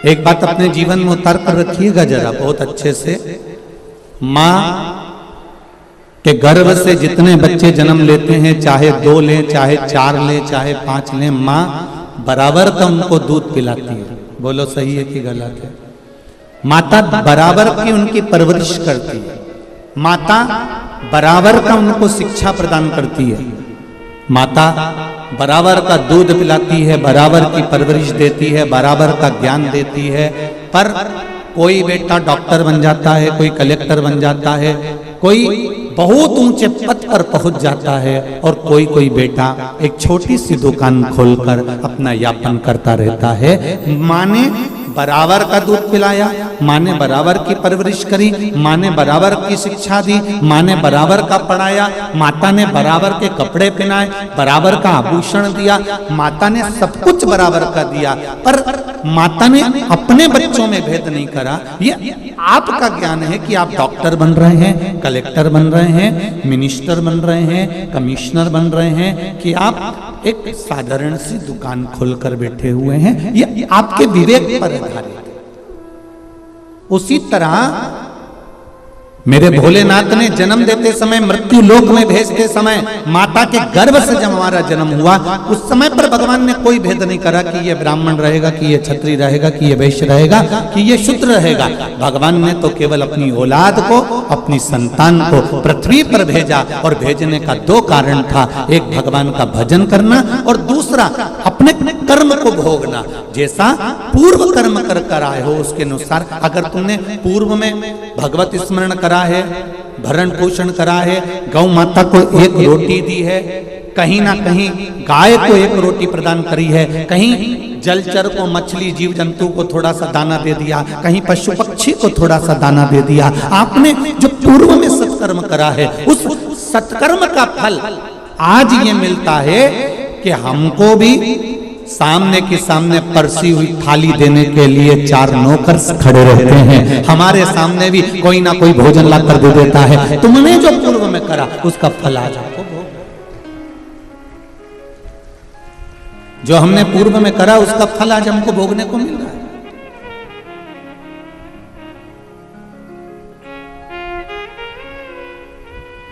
एक बात अपने जीवन में उतार कर रखिएगा जरा बहुत अच्छे से। माँ के गर्भ से जितने बच्चे जन्म लेते हैं, चाहे 2 लें, चाहे 4 लें, चाहे 5 लें, माँ बराबर का उनको दूध पिलाती है। बोलो सही है कि गलत है? माता बराबर की उनकी परवरिश करती है, माता बराबर का उनको शिक्षा प्रदान करती है, माता बराबर का दूध पिलाती है, बराबर की परवरिश देती है, बराबर का ज्ञान देती है। पर कोई बेटा डॉक्टर बन जाता है, कोई कलेक्टर बन जाता है, कोई बहुत ऊंचे पद पर पहुंच जाता है, और कोई कोई बेटा एक छोटी सी दुकान खोलकर अपना यापन करता रहता है। माँ ने बराबर का दूध पिलाया, माँ ने बराबर की परवरिश करी, माँ ने बराबर की शिक्षा दी, माँ ने बराबर का पढ़ाया, माता ने बराबर के कपड़े पहनाए, बराबर का आभूषण दिया, माता ने सब कुछ बराबर का दिया। पर माता ने अपने बच्चों में भेद नहीं करा। ये आपका ज्ञान है कि आप डॉक्टर बन रहे हैं, कलेक्टर बन रहे हैं, मिनिस्टर बन रहे हैं, कमिश्नर बन रहे हैं, कि आप एक साधारण सी दुकान खोलकर बैठे हुए हैं। ये आपके विवेक पर आधारित है। उसी तरह मेरे भोलेनाथ ने जन्म देते समय, मृत्यु लोक में भेजते समय, माता के गर्भ से जब हमारा जन्म हुआ, उस समय पर भगवान ने कोई भेद नहीं करा कि ये ब्राह्मण रहेगा, कि ये क्षत्रिय रहेगा, कि ये वैश्य रहेगा, कि ये शूद्र रहेगा। भगवान ने तो केवल अपनी औलाद को, अपनी संतान को पृथ्वी पर भेजा, और भेजने का 2 कारण था। एक भगवान का भजन करना, और दूसरा अपने कर्म को भोगना। जैसा पूर्व कर्म कर आए हो उसके अनुसार, अगर तुमने पूर्व में भगवत स्मरण करा है, भरण पोषण करा है, गौ माता को 1 रोटी दी है, कहीं ना कहीं गाय को 1 रोटी प्रदान करी है, कहीं जलचर को, मछली जीव जंतु को थोड़ा सा दाना दे दिया, कहीं पशु पक्षी को थोड़ा सा दाना दे दिया। आपने जो पूर्व में सत्कर्म करा है, उस सत्कर्म का फल आज ये मिलता है कि हमको भी सामने के सामने परसी हुई थाली देने के लिए 4 नौकर खड़े रहते हैं। हमारे सामने भी कोई ना कोई भोजन ला कर दे देता है। तुमने जो पूर्व में करा उसका फल आज आपको भोग, जो हमने पूर्व में करा उसका फल आज हमको भोगने को मिल रहा है।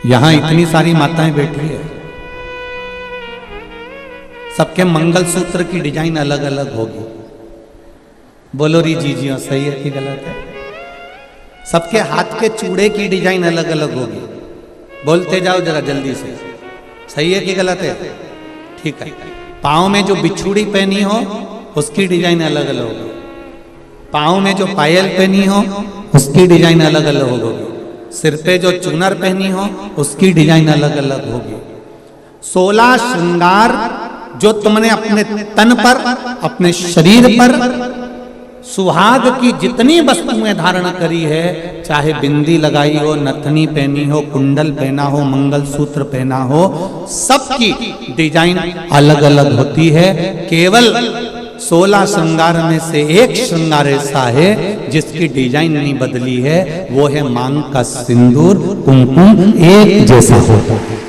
यहां इतनी सारी माताएं बैठी है, सबके मंगलसूत्र की डिजाइन अलग अलग होगी। बोलो री जी जी, सही है कि गलत है? सबके हाथ के चूड़े की डिजाइन अलग अलग होगी। बोलते जाओ जरा जल्दी से, सही है कि गलत है? ठीक है। पाँव में जो बिछुड़ी पहनी हो उसकी डिजाइन अलग अलग होगी, पाँव में जो पायल पहनी हो उसकी डिजाइन अलग अलग होगी, सिर पे जो चूनर पहनी हो उसकी डिजाइन अलग अलग होगी। 16 श्रृंगार जो तुमने अपने तन पर, अपने शरीर पर, सुहाग की जितनी वस्तुएं धारण करी है, चाहे बिंदी लगाई हो, नथनी पहनी हो, कुंडल पहना हो, मंगलसूत्र पहना हो, सबकी डिजाइन अलग अलग होती है। केवल 16 श्रृंगार में से एक श्रृंगार ऐसा है जिसकी डिजाइन नहीं बदली है, वो है मांग का सिंदूर, कुमकुम एक जैसा होता है।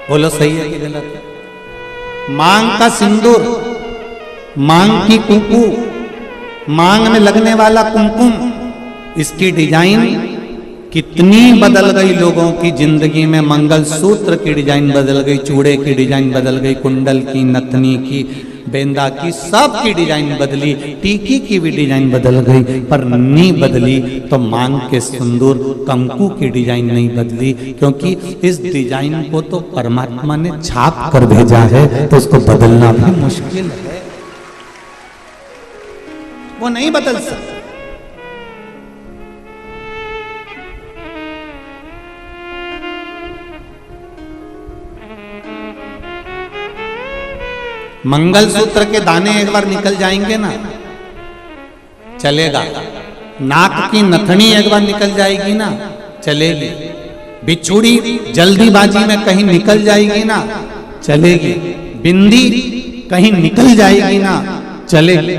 बोलो सही है कि गलत है? मांग का सिंदूर, मांग की कुंकू, मांग में लगने वाला कुमकुम, इसकी डिजाइन कितनी बदल गई लोगों की जिंदगी में। मंगलसूत्र की डिजाइन बदल गई, चूड़े की डिजाइन बदल गई, कुंडल की, नथनी की, बेंदा की, सब की डिजाइन बदली, टीकी की भी डिजाइन बदल गई, पर नहीं बदली तो मांग के सिंदूर कंकु की डिजाइन नहीं बदली, क्योंकि इस डिजाइन को तो परमात्मा ने छाप कर भेजा है, तो उसको बदलना भी मुश्किल है, वो नहीं बदल सकता। मंगलसूत्र के दाने एक बार निकल जाएंगे ना, चलेगा। नाक की नथनी एक बार निकल जाएगी ना, चलेगी। बिछुड़ी जल्दीबाजी में कहीं निकल जाएगी ना, चलेगी। बिंदी कहीं निकल जाएगी ना, चलेगी।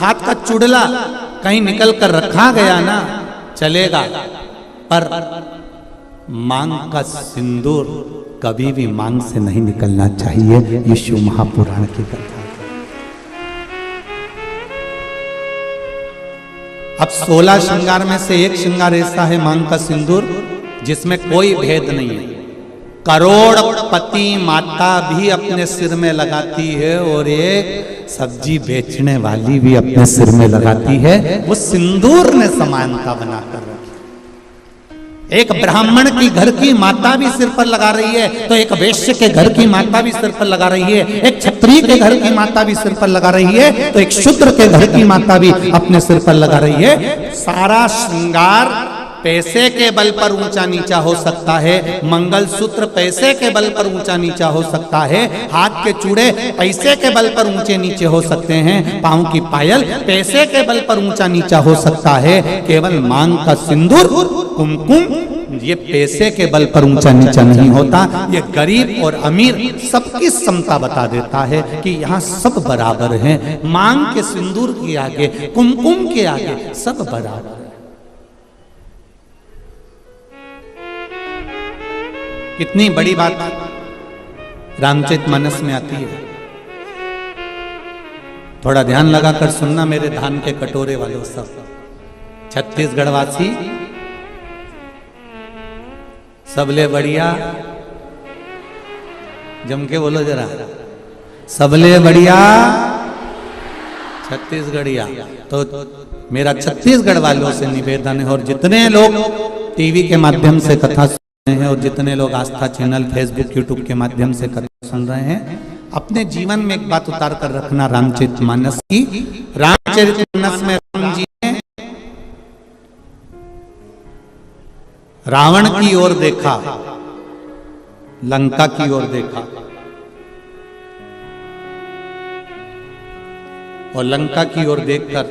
हाथ का चुड़ला कहीं निकल कर रखा गया ना, चलेगा, पर मांग का सिंदूर कभी भी मांग से नहीं निकलना चाहिए। ये शिव महापुराण की कथा है। अब 16 श्रृंगार में से एक श्रृंगार ऐसा है मांग का सिंदूर जिसमें कोई भेद नहीं है। करोड़पति माता भी अपने सिर में लगाती है और एक सब्जी बेचने वाली भी अपने सिर में लगाती है। वो सिंदूर ने समानता बनाकर रखी। एक ब्राह्मण की घर की माता भी सिर पर लगा रही है तो एक वैश्य के घर की माता भी सिर पर लगा रही है। एक क्षत्रिय के घर की माता भी सिर पर लगा रही है तो एक शूद्र के घर की माता भी अपने सिर पर लगा रही है। सारा श्रृंगार पैसे के बल पर ऊंचा नीचा हो सकता है, मंगलसूत्र पैसे के बल पर ऊंचा नीचा हो सकता है, हाथ के चूड़े पैसे के बल पर ऊंचे नीचे हो सकते हैं, पांव की पायल पैसे के बल पर ऊंचा नीचा हो सकता है। केवल मांग का सिंदूर, कुमकुम, ये पैसे के बल पर ऊंचा नीचा नहीं होता। ये गरीब और अमीर सबकी समता बता देता है कि यहाँ सब बराबर हैं। मांग के सिंदूर के आगे, कुमकुम के आगे सब बराबर है। कितनी बड़ी बात रामचरितमानस में आती है। थोड़ा ध्यान लगाकर सुनना मेरे धान के कटोरे वालों सब। छत्तीसगढ़ वासी सबले बढ़िया, जम के बोलो जरा, सबले बढ़िया छत्तीसगढ़िया। तो मेरा छत्तीसगढ़ वालों से निवेदन है, और जितने लोग टीवी के माध्यम से कथा हैं और जितने लोग आस्था चैनल, फेसबुक, यूट्यूब के माध्यम से कथा सुन रहे हैं, अपने जीवन में एक बात उतार कर रखना रामचरितमानस की। रामचरितमानस में राम जी ने रावण की ओर देखा, लंका की ओर देखा, और लंका की ओर देखकर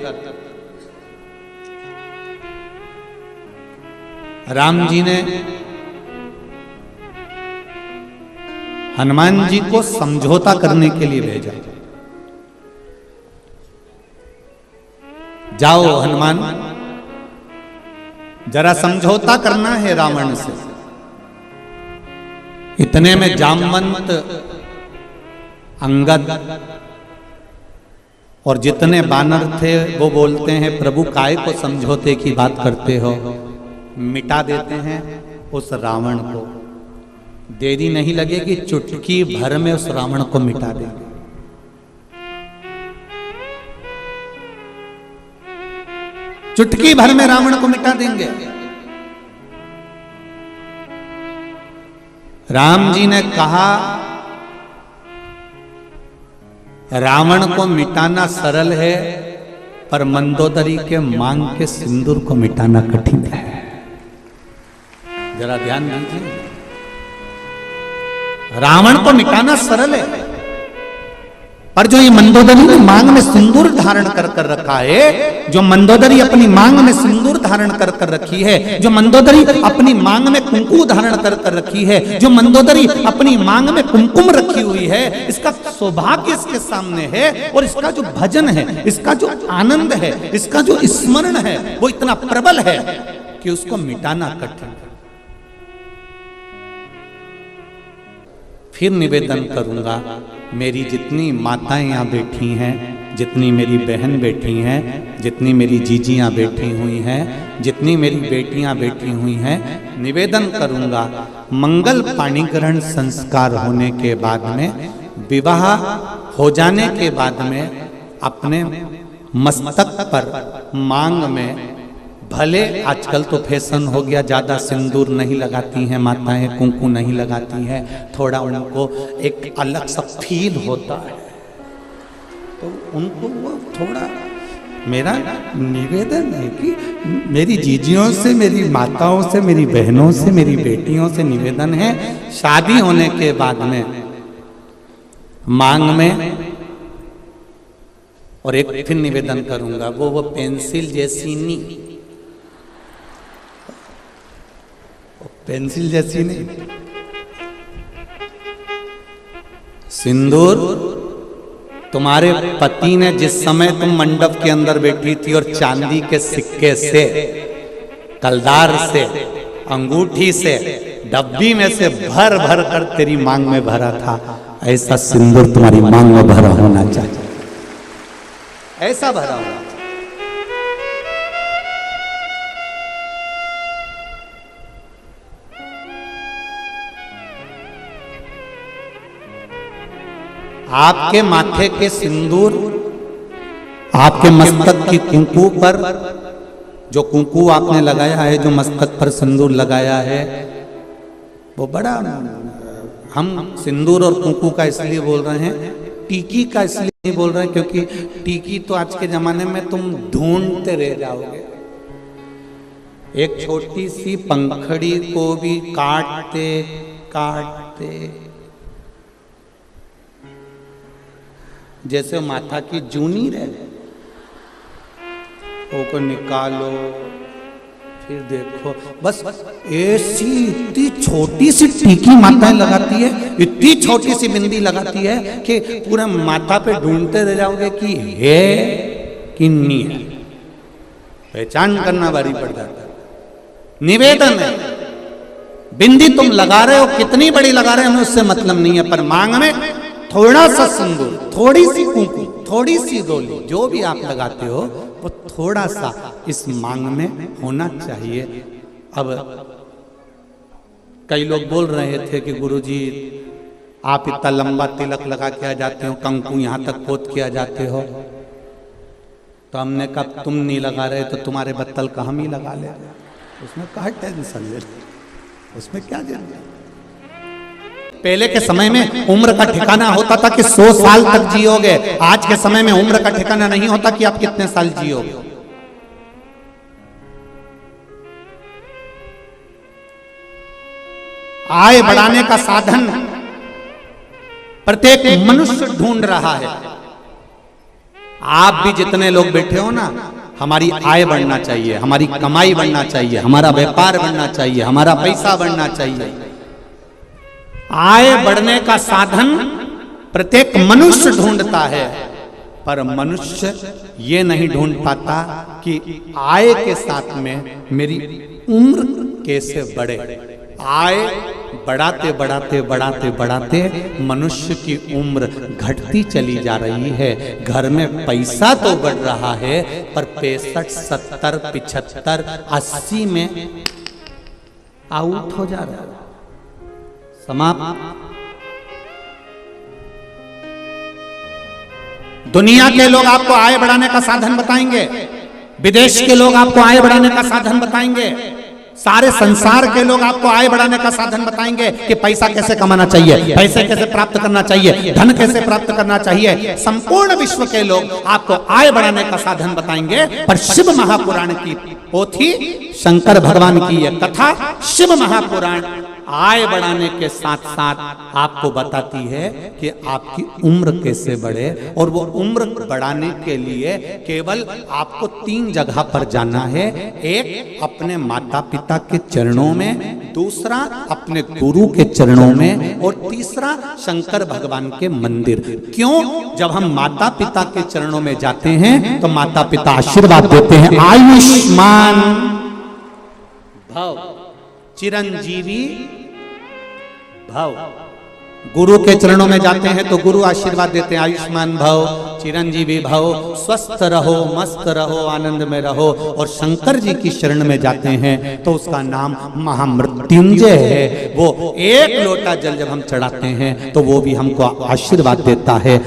राम जी ने हनुमान जी को समझौता करने के लिए भेजा। जाओ हनुमान, जरा समझौता करना है रावण से। इतने में जामवंत, अंगद और जितने बानर थे वो बोलते हैं, प्रभु काय को समझौते की बात करते हो, मिटा देते हैं उस रावण को। देरी नहीं लगेगी, चुटकी भर में उस रावण को मिटा देंगे। चुटकी भर में रावण को मिटा देंगे। राम जी ने कहा, रावण को मिटाना सरल है, पर मंदोदरी के मांग के सिंदूर को मिटाना कठिन है। जरा ध्यान दीजिए, रावण को मिटाना सरल है, पर जो ये मंदोदरी ने मांग में सिंदूर धारण कर कर रखा है, जो मंदोदरी अपनी मांग में सिंदूर धारण कर कर रखी है, जो मंदोदरी अपनी मांग में कुंकुम धारण कर कर रखी है, जो मंदोदरी अपनी मांग में कुमकुम रखी हुई है, इसका सौभाग्य इसके सामने है। और इसका जो भजन है, इसका जो आनंद है, इसका जो स्मरण है, वो इतना प्रबल है कि उसको मिटाना कठिन है। फिर निवेदन करूंगा, मेरी जितनी माताएं यहाँ बैठी हैं, जितनी मेरी बहन बैठी हैं, जितनी मेरी जीजियाँ बैठी हुई हैं, जितनी मेरी बेटियाँ बैठी हुई हैं, निवेदन करूंगा, मंगल पाणिग्रहण संस्कार होने के बाद में, विवाह हो जाने के बाद में, अपने मस्तक पर मांग में, भले आजकल तो फैशन हो गया, ज्यादा सिंदूर नहीं लगाती हैं माताएं, कुंकू नहीं लगाती हैं, थोड़ा उनको एक अलग सा फील होता है, तो उनको वो थोड़ा, मेरा निवेदन है कि मेरी जीजियों से, मेरी माताओं से, मेरी बहनों से, मेरी बेटियों से निवेदन है, शादी होने के बाद में मांग में, और एक फिर निवेदन करूंगा, वो पेंसिल जैसी नहीं, पेंसिल जैसी नहीं, सिंदूर तुम्हारे पति ने जिस समय तुम मंडप के अंदर बैठी थी और चांदी के सिक्के से कलदार से, अंगूठी से, डब्बी में से भर भर कर तेरी मांग में भरा था, ऐसा सिंदूर तुम्हारी मांग में भरा होना चाहिए, ऐसा भरा होना चाहिए। आपके माथे के सिंदूर, आपके मस्तक की कुंकू पर जो कुंकू आपने लगाया है, जो मस्तक पर सिंदूर लगाया है, वो बड़ा, हम सिंदूर और कुंकू का इसलिए बोल रहे हैं, टीकी का इसलिए नहीं बोल रहे हैं क्योंकि टीकी तो आज के जमाने में तुम ढूंढते रह जाओगे। एक छोटी सी पंखड़ी को भी काटते काटते, जैसे माथा की जूनी रहे, वो को निकालो, फिर देखो, बस ऐसी इतनी छोटी सी टीकी माताएं लगाती है, इतनी छोटी सी बिंदी लगाती है कि पूरा माथा पे ढूंढते रह जाओगे कि है कि नहीं है, पहचान करना भारी पड़ जाता है। निवेदन है, बिंदी तुम लगा रहे हो, कितनी बड़ी लगा रहे हो हमें उससे मतलब नहीं है, पर मांग में थोड़ा सा सिंदूर, थोड़ी सी कुंकू, थोड़ी सी डोली, जो भी आप लगाते हो वो थोड़ा सा इस मांग में होना चाहिए। अब कई लोग बोल रहे थे कि गुरुजी आप इतना लंबा तिलक लगा के आ जाते हो, कंकु यहाँ तक पोत किया जाते हो, तो हमने कहा तुम नहीं लगा रहे तो तुम्हारे बत्तल का हम ही लगा ले, उसमें क्या टेंशन ले, उसमें क्या जरूरत। पहले के समय में उम्र का ठिकाना होता था कि 100 साल तक जियोगे, आज के समय में उम्र का ठिकाना नहीं होता कि आप कितने साल जियोगे। आय बढ़ाने का साधन प्रत्येक मनुष्य ढूंढ रहा है। आप भी जितने लोग बैठे हो ना, हमारी आय बढ़ना चाहिए, हमारी कमाई बढ़ना चाहिए, हमारा व्यापार बढ़ना चाहिए, हमारा पैसा बढ़ना चाहिए। आय बढ़ने का साधन प्रत्येक मनुष्य ढूंढता है, पर मनुष्य ये नहीं ढूंढ पाता कि आय के साथ में मेरी उम्र कैसे बढ़े। आय बढ़ाते बढ़ाते बढ़ाते बढ़ाते मनुष्य की उम्र घटती चली जा रही है। घर में पैसा तो बढ़ रहा है, पर 65, 70, 75, 80 में आउट हो जा रहा है, समाप्त। दुनिया के लोग आपको आय बढ़ाने का साधन बताएंगे, विदेश के लोग आपको आय बढ़ाने का साधन बताएंगे, सारे संसार के लोग आपको आय बढ़ाने का साधन बताएंगे कि पैसा कैसे कमाना चाहिए, पैसे कैसे प्राप्त करना चाहिए, धन कैसे प्राप्त करना चाहिए। संपूर्ण विश्व के लोग आपको आय बढ़ाने का साधन बताएंगे, पर शिव महापुराण की पोथी, शंकर भगवान की यह कथा, शिव महापुराण आय बढ़ाने के साथ साथ आपको बताती है कि आपकी उम्र कैसे बढ़े। और वो उम्र बढ़ाने के लिए केवल आपको 3 जगह पर जाना है। एक अपने माता पिता के चरणों में, दूसरा अपने गुरु के चरणों में, और तीसरा शंकर भगवान के मंदिर। क्यों? जब हम माता पिता के चरणों में जाते हैं तो माता पिता आशीर्वाद देते हैं, आयुष्मान भव, चिरंजीवी भव। गुरु के चरणों में जाते हैं तो गुरु आशीर्वाद देते हैं, आयुष्मान भव, चिरंजीवी भव, स्वस्थ रहो, मस्त रहो, आनंद में रहो। और शंकर जी की शरण में जाते हैं तो उसका नाम महामृत्युंजय है। वो एक लोटा जल जब हम चढ़ाते हैं तो वो भी हमको आशीर्वाद देता है,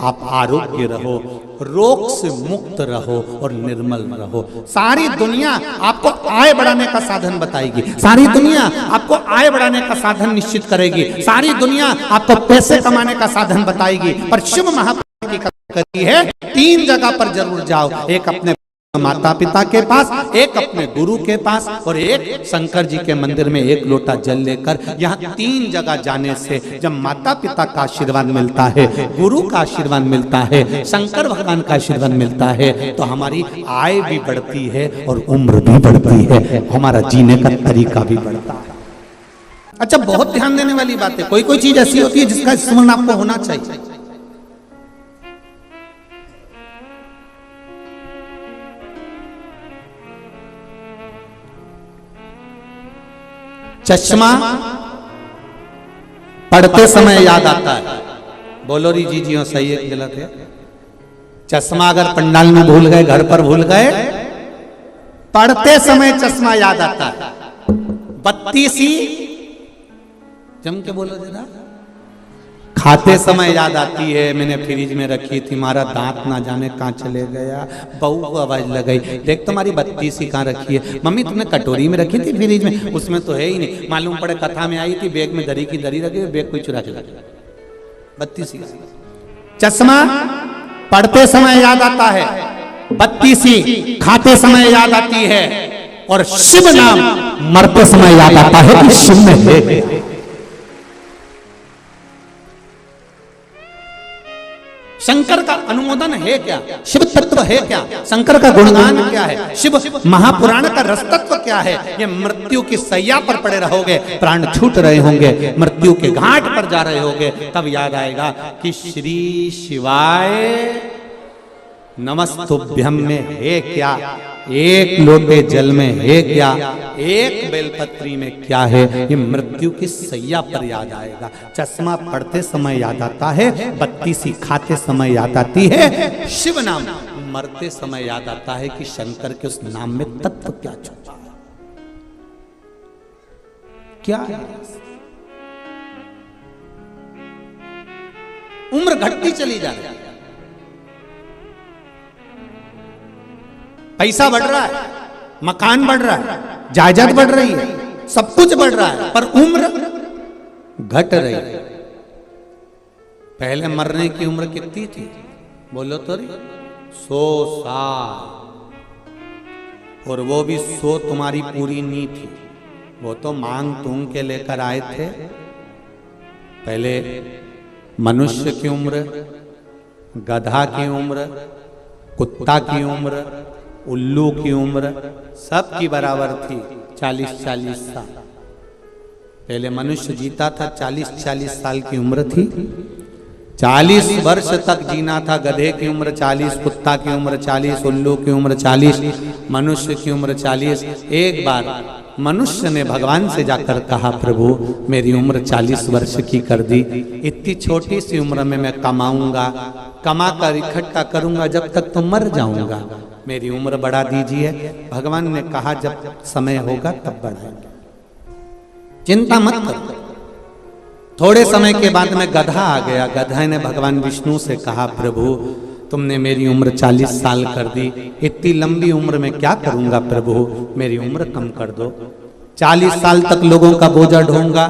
आप आरोग्य रहो, रोग से मुक्त रहो और निर्मल रहो। सारी दुनिया आपको आय बढ़ाने का साधन बताएगी, सारी दुनिया आपको आय बढ़ाने का साधन निश्चित करेगी, सारी दुनिया आपको पैसे कमाने का साधन बताएगी। पर शिव महापुराण की कथा कही है 3 जगह पर जरूर जाओ, एक अपने माता पिता के पास, एक अपने गुरु के पास, और एक शंकर जी के मंदिर में एक लोटा जल लेकर। यहाँ 3 जगह जाने से जब माता पिता का आशीर्वाद मिलता है, गुरु का आशीर्वाद मिलता है, शंकर भगवान का आशीर्वाद मिलता है, तो हमारी आय भी बढ़ती है और उम्र भी बढ़ती है, हमारा जीने का तरीका भी बढ़ता है। अच्छा, बहुत ध्यान देने वाली बात है, कोई कोई चीज ऐसी होती है जिसका स्मरण आपको होना चाहिए। चश्मा पढ़ते समय याद आता है। बोलो री जी हो, सही है कि गलत है? चश्मा अगर पंडाल में भूल गए, घर पर भूल गए, पढ़ते समय चश्मा याद आता है। बत्ती सी, जम के बोलो जरा, खाते समय याद आती है। मैंने फ्रिज में रखी थी, हमारा दांत ना जाने कहाँ चले गया, बहू को आवाज लगाई, देख तुम्हारी बत्ती सी कहाँ रखी है? मम्मी तुमने कटोरी में रखी थी फ्रिज में, उसमें तो है ही नहीं। मालूम पड़े कथा में आई थी, बैग में दरी की दरी रखी, बैग कोई चुरा के लगा, बत्ती सी। चश्मा पढ़ते समय याद आता है, बत्ती सी खाते समय याद आती है, और शिव नाम मरते समय याद आता है कि शिव में है। शंकर का अनुमोदन है क्या? शिव तत्व है क्या? शंकर का गुणगान क्या है? शिव महापुराण का रस तत्व क्या है? ये मृत्यु की सैया पर पड़े रहोगे, प्राण छूट रहे होंगे, मृत्यु के घाट पर जा रहे होगे, तब याद आएगा कि श्री शिवाय नमस्तुभ्यम में है क्या, एक लोटे जल में है क्या, एक बेलपत्री में क्या है, ये मृत्यु की सैया पर याद आएगा। चश्मा पढ़ते समय याद आता है, बत्ती सी खाते समय याद आती है, शिव नाम मरते समय याद आता है कि शंकर के उस नाम में तत्व क्या छुपा है, क्या है? उम्र घटती चली जा रही है, पैसा बढ़ रहा है, मकान बढ़ रहा है, जायदाद बढ़ रही है, सब कुछ बढ़ रहा है, पर उम्र घट रही है। पहले मरने की उम्र कितनी थी? बोलो तो रे, 100 साल, और वो भी 100 तुम्हारी पूरी नहीं थी, वो तो मांग तूंग के लेकर आए थे। पहले मनुष्य की उम्र, गधा की उम्र, कुत्ता की उम्र, उल्लू की उम्र सबकी बराबर थी, 40-40 साल। पहले मनुष्य जीता था, 40-40 साल की उम्र थी, 40 वर्ष तक जीना था। गधे की उम्र 40, कुत्ता की उम्र 40, उल्लू की उम्र 40, मनुष्य की उम्र 40। एक बार मनुष्य ने भगवान से जाकर कहा, प्रभु मेरी उम्र 40 वर्ष की कर दी, इतनी छोटी सी उम्र में मैं कमाऊंगा, कमा कर इकट्ठा करूंगा, जब तक तो मर जाऊंगा, मेरी उम्र बढ़ा दीजिए। भगवान ने कहा जब समय होगा तब बढ़ाएंगे, चिंता मत करो। थोड़े समय के बाद में गधा आ गया। गधा ने भगवान विष्णु से कहा, प्रभु तुमने मेरी उम्र 40 साल कर दी, इतनी लंबी उम्र में क्या करूंगा प्रभु, मेरी उम्र कम कर दो। 40 साल तक लोगों का बोझा ढोऊंगा,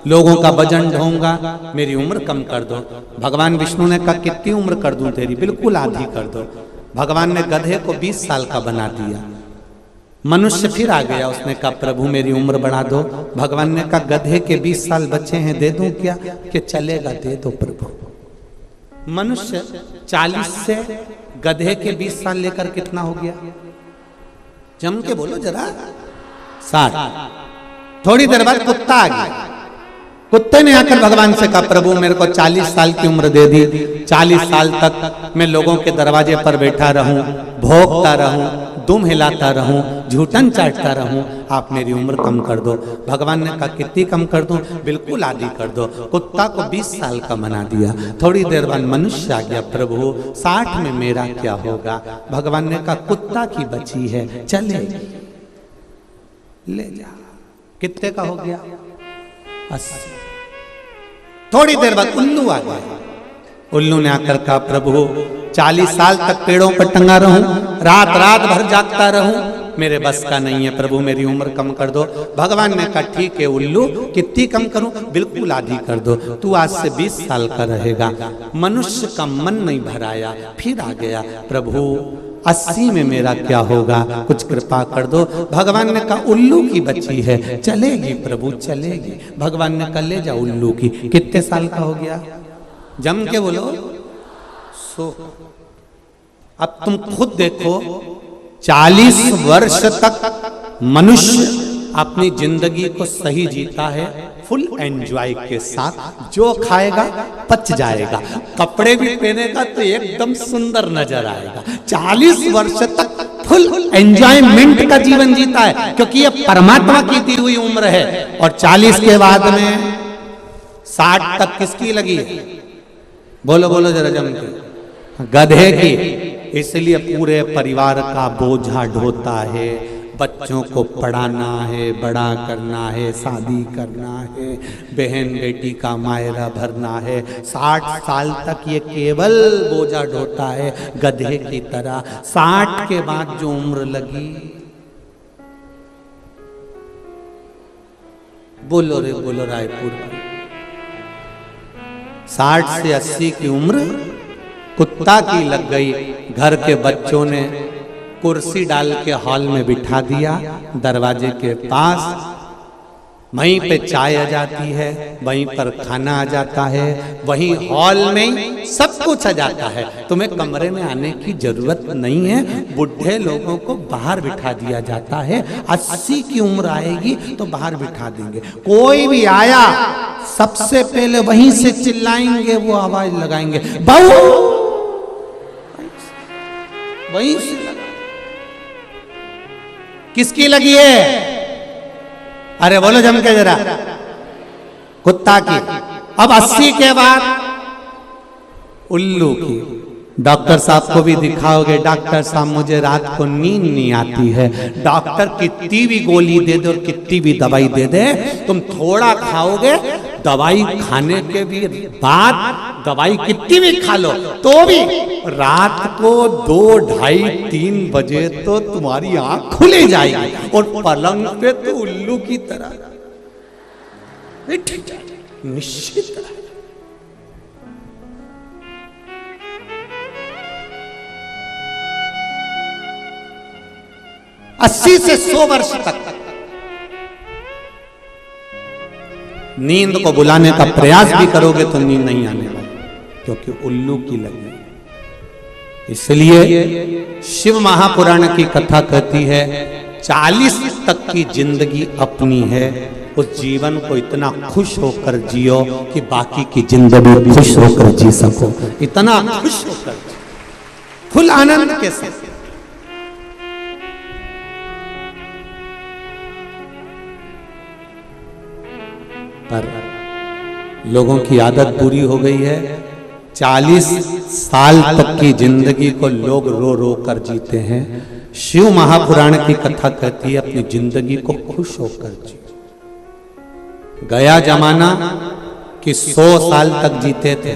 लोगों का वजन ढोऊंगा, मेरी उम्र कम कर दो। भगवान विष्णु ने कहा, कितनी उम्र कर दूं तेरी? बिल्कुल आधी कर दो। भगवान ने गधे को 20 साल का बना दिया। मनुष्य फिर आ गया, उसने कहा, प्रभु मेरी उम्र बढ़ा दो। भगवान ने कहा, गधे के 20 साल बचे हैं, दे दूं क्या? कि चलेगा, दे दो प्रभु। मनुष्य 40 से गधे के 20 साल लेकर कितना हो गया? जम के बोलो जरा, 60। थोड़ी देर बाद कुत्ता आ गया। कुत्ते ने आकर भगवान से कहा, प्रभु मेरे को 40 साल की उम्र दे दी, 40 साल तक मैं लोगों के दरवाजे पर बैठा रहूं, भोंकता रहूं, दुम हिलाता रहूं, झूठन चाटता रहूं, आप मेरी उम्र कम कर दो। भगवान ने कहा, कितनी कम कर दूं? बिल्कुल आधी कर दो। कुत्ता को 20 साल का बना दिया। थोड़ी देर बाद मनुष्य आ गया, प्रभु 60 में मेरा क्या होगा? भगवान ने कहा, कुत्ता की बची है, चले ले जा। कितने का हो गया? 80। थोड़ी देर बाद उल्लू आ गया। उल्लू ने आकर कहा, प्रभु 40 साल तक पेड़ों पर टंगा रहूं, रात रात भर जागता रहूं, मेरे बस का नहीं है, प्रभु मेरी उम्र कम कर दो। भगवान ने कहा, ठीक है उल्लू, कितनी कम करूं? बिल्कुल आधी कर दो, तू आज से 20 साल का रहेगा। मनुष्य का मन नहीं भराया, फिर आ गया, प्रभु 80 में मेरा क्या होगा? कुछ कृपा कर दो। भगवान ने कहा, उल्लू की बच्ची है, चलेगी प्रभु चलेगी। भगवान ने कहा, ले जा उल्लू की। कितने साल का हो गया? जम के बोलो, 100। अब तुम खुद देखो, 40 वर्ष तक मनुष्य अपनी जिंदगी को सही जीता है, फुल एंजॉय के साथ, जो खाएगा पच जाएगा, कपड़े भी पहनेगा तो एकदम सुंदर नजर आएगा। 40 वर्ष तक फुल एंजॉयमेंट का जीवन जीता है, क्योंकि ये परमात्मा की दी हुई उम्र है। और 40 के बाद में 60 तक किसकी लगी है? बोलो बोलो जरा जम के, गधे की। इसलिए पूरे परिवार का बोझा ढोता है, बच्चों को पढ़ाना है, बड़ा करना है, शादी करना है, बहन बेटी का मायरा भरना है। 60 साल तक ये केवल बोझा ढोता है गधे की तरह। 60 के बाद जो उम्र लगी, बोलो रे बोलो रायपुर, 60 से 80 की उम्र कुत्ता की लग गई। घर के बच्चों ने कुर्सी डाल के हॉल में बिठा दिया, दरवाजे के पास, वहीं पे चाय आ जाती है, वहीं पर खाना आ जाता है, वहीं हॉल में सब कुछ आ जाता है। तुम्हें कमरे में आने की जरूरत नहीं है। बुढ़े लोगों को बाहर बिठा दिया जाता है। 80 की उम्र आएगी तो बाहर बिठा देंगे। कोई भी आया सबसे पहले वहीं से चिल्लाएंगे, वो आवाज लगाएंगे, बहू, वहीं से लगा। किसकी लगी है? अरे बोलो जम के जरा, कुत्ता की। अब 80 के बाद उल्लू की। डॉक्टर साहब को भी दिखाओगे, डॉक्टर साहब मुझे रात को नींद नहीं आती है। डॉक्टर कितनी भी गोली दे दे और कितनी भी दवाई दे दे, तुम थोड़ा खाओगे, दवाई खाने के भी बाद दवाई कितनी भी खा लो तो भी रात को 2, 2:30, 3 बजे तो तुम्हारी आंख खुले जाएगी और पलंग पे तो उल्लू की तरह निश्चित। 80 से 100 वर्ष तक नींद को बुलाने का प्रयास भी करोगे तो नींद नहीं आने वाली, क्योंकि उल्लू की लगी। इसलिए शिव महापुराण की कथा कहती है 40 तक की जिंदगी अपनी है। उस जीवन को इतना खुश होकर जियो कि बाकी की जिंदगी खुश होकर जी सको। इतना खुश होकर, फुल आनंद के साथ। पर लोगों की आदत बुरी हो गई है। 40 साल तक की जिंदगी को लोग रो रो कर जीते हैं। शिव महापुराण की कथा कहती है अपनी जिंदगी को खुश होकर जी। गया जमाना कि 100 साल तक जीते थे।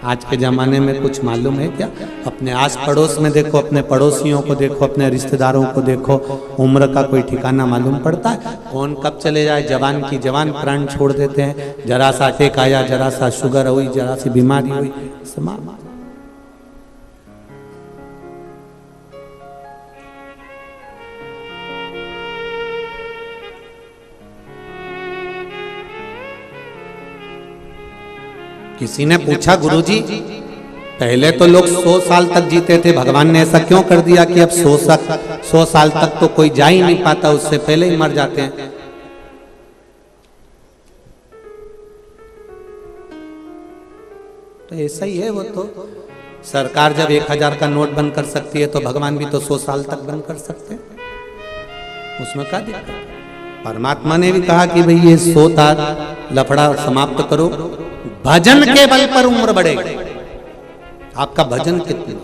आज के जमाने में कुछ मालूम है क्या? अपने आस पड़ोस में देखो, अपने पड़ोसियों को देखो, अपने रिश्तेदारों को देखो, उम्र का कोई ठिकाना मालूम पड़ता है? कौन कब चले जाए, जवान की जवान प्राण छोड़ देते हैं। जरा सा अटैक आया, जरा सा शुगर हुई, जरा सी बीमारी हुई, समाप्त। किसी ने पूछा, गुरुजी पहले तो लोग 100 साल तक जीते थे, भगवान ने ऐसा क्यों कर दिया कि अब 100 साल तक तो कोई जा ही नहीं पाता, उससे पहले ही मर जाते हैं? तो ऐसा ही है। वो तो सरकार जब 1000 का नोट बंद कर सकती है तो भगवान भी तो 100 साल तक बंद कर सकते हैं। उसमें क्या दिक्कत? परमात्मा ने भी कहा कि भाई ये 100 लफड़ा समाप्त करो, भजन के बल पर उम्र बढ़ेगी। आपका भजन कितना,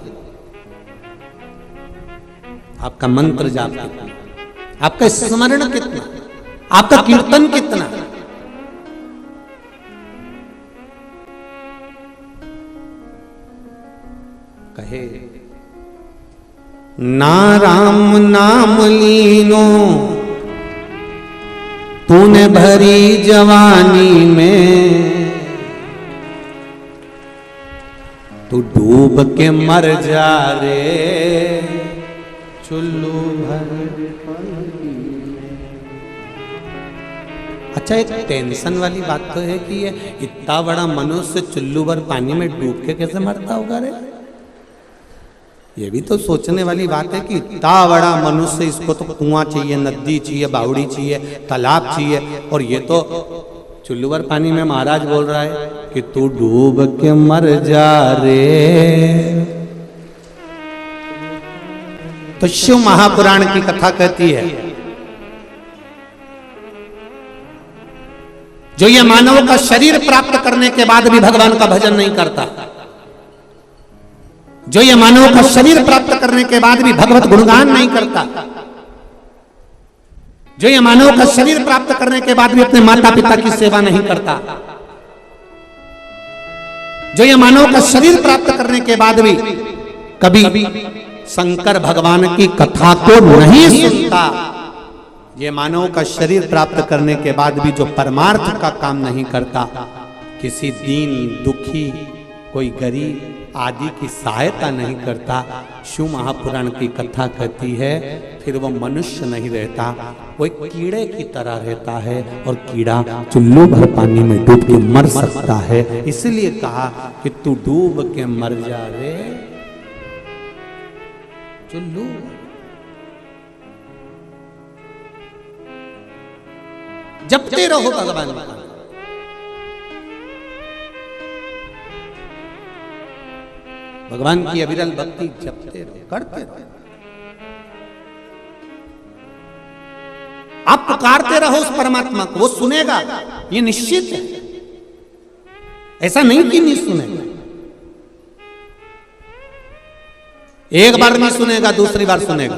आपका मंत्र जाप कितना, आपका स्मरण कितना, आपका कीर्तन कितना। कहे ना राम नाम लीनो तूने भरी जवानी में, तू डूब के मर जा रे चुल्लू भर। अच्छा, एक टेंशन वाली बात तो है कि ये इतना बड़ा मनुष्य चुल्लू भर पानी में डूब के कैसे मरता होगा रे? ये भी तो सोचने वाली बात है कि इतना बड़ा मनुष्य, इसको तो कुआं चाहिए, नदी चाहिए, बावड़ी चाहिए, तालाब चाहिए, और ये तो चुल्लू भर पानी में महाराज बोल रहा है कि तू डूब के मर जा रे। तो शिव महापुराण की कथा कहती है, जो ये मानव का शरीर प्राप्त करने के बाद भी भगवान का भजन नहीं करता, जो ये मानव का शरीर प्राप्त करने के बाद भी भगवत गुणगान नहीं करता, जो ये मानव का शरीर प्राप्त करने के बाद भी अपने माता पिता की सेवा नहीं करता, जो ये मानव का शरीर प्राप्त करने के बाद भी कभी शंकर भगवान की कथा को नहीं सुनता, ये मानव का शरीर प्राप्त करने के बाद भी जो परमार्थ का काम नहीं करता, किसी दीन दुखी कोई गरीब आदि की सहायता नहीं करता, शिव महापुराण की कथा कहती है फिर वो मनुष्य नहीं रहता, वो एक कीड़े की तरह रहता है, और कीड़ा चुल्लू भर पानी में डूब के मर सकता है। इसलिए कहा कि तू डूब के मर जा रे चुल्लू। जपते रहो भगवान का, भगवान की अविरल भक्ति जपते रहो, करते रहो, आप पुकारते रहो उस परमात्मा को, वो सुनेगा, ये निश्चित है, ऐसा नहीं कि नहीं सुनेगा। एक बार नहीं सुनेगा, दूसरी बार सुनेगा।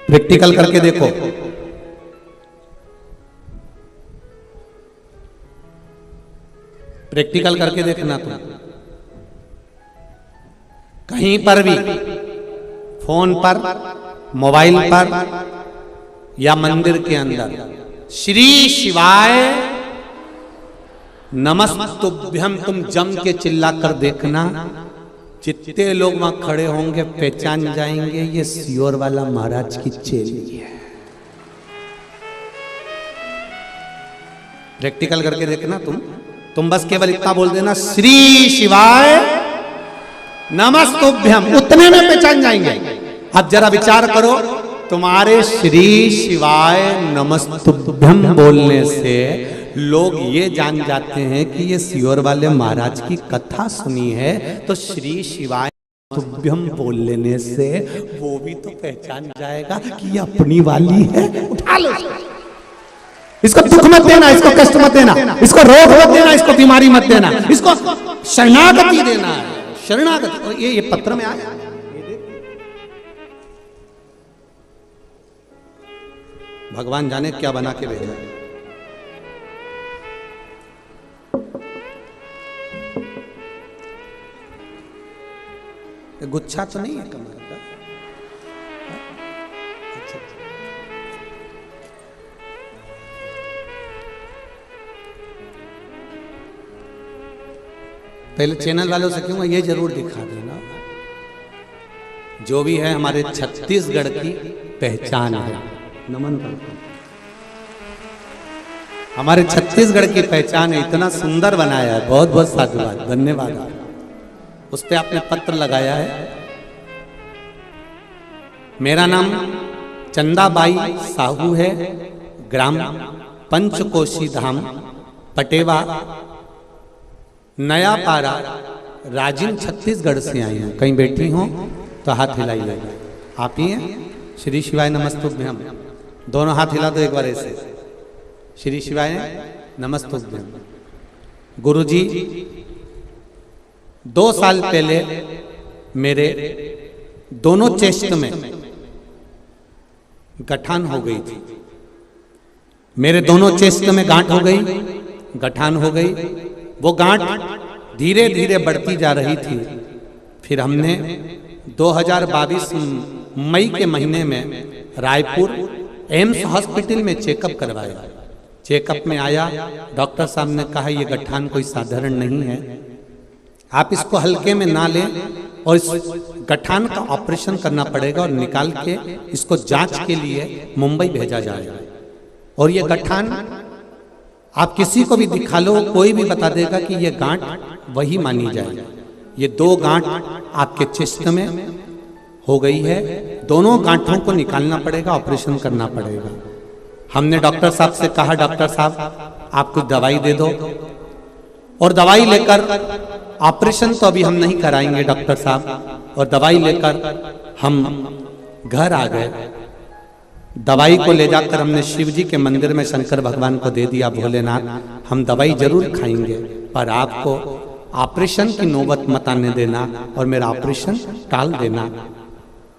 प्रैक्टिकल करके देखो, प्रैक्टिकल करके देखना तुम, कहीं पर भी फोन पर, मोबाइल पर या मंदिर के अंदर श्री शिवाय नमस्तुभ्यम तुम जम के चिल्ला कर देखना, जितने लोग वहां खड़े होंगे पहचान जाएंगे ये सियोर वाला महाराज की चेली है। प्रैक्टिकल करके देखना तुम बस केवल इतना बोल देना श्री शिवाय नमस्तुभ्यम, उतने में पहचान जाएंगे। अब जरा विचार करो, तुम्हारे श्री शिवाय नमस्तुभ्यम बोलने से लोग ये जान जाते हैं कि ये सियोर वाले महाराज की कथा सुनी है, तो श्री शिवाय नमस्तुभ्यम बोल लेने से वो भी तो पहचान जाएगा कि ये अपनी वाली है। उठा लो, इसको दुख मत देना, इसको कष्ट मत देना, इसको रोग मत देना, इसको बीमारी मत देना, इसको शरणागति देना है, शरणागति। और ये पत्र में आया, भगवान जाने क्या बना के भेजा। गुच्छा तो नहीं है कमर का, अच्छा। पहले चैनल वालों से कहूंगा ये जरूर दिखा देना, जो भी है हमारे छत्तीसगढ़ की पहचान है। नमन करता हूं, हमारे छत्तीसगढ़ की पहचान है, इतना सुंदर बनाया है, बहुत बहुत साधुवाद, धन्यवाद। उस पे आपने पत्र लगाया है। मेरा नाम चंदाबाई साहू है, ग्राम पंचकोशी धाम, पटेवा, नया पारा, राजिम, छत्तीसगढ़ से आई हूँ। कहीं बैठी हो तो हाथ हिलाइए, आप ही हैं। श्री शिवाय नमस्तुभ्यम, दोनों हाथ हिला दो एक बार ऐसे, श्री शिवाय नमस्तुभ्यम। गुरुजी 2 साल पहले मेरे दोनों चेस्ट में गठान हो गई थी, मेरे दोनों चेस्ट में गांठ हो गई, गठान हो गई। वो गांठ धीरे धीरे बढ़ती जा रही थी। फिर हमने 2022 मई के महीने में रायपुर एम्स हॉस्पिटल में चेकअप करवाया। चेकअप में आया, डॉक्टर साहब ने कहा ये गठान कोई साधारण नहीं है, आप इसको हल्के में ना लें और इस गठान का ऑपरेशन करना पड़ेगा और निकाल के इसको जांच के लिए मुंबई भेजा जाएगा। और ये गठान आप किसी को भी दिखा लो, कोई भी बता देगा कि ये गांठ वही मानी जाएगी। ये 2 गांठ आपके चेस्ट में हो गई है, दोनों गांठों को निकालना पड़ेगा, ऑपरेशन करना पड़ेगा। हमने डॉक्टर साहब से कहा, डॉक्टर साहब आप कुछ दवाई दे दो, और दवाई लेकर ऑपरेशन तो अभी हम नहीं कराएंगे डॉक्टर साहब, और दवाई लेकर हम घर आ गए। दवाई को ले जाकर हमने शिव जी के मंदिर में शंकर भगवान को दे दिया, भोलेनाथ हम दवाई जरूर खाएंगे पर आपको ऑपरेशन की नौबत मत आने देना और मेरा ऑपरेशन टाल देना,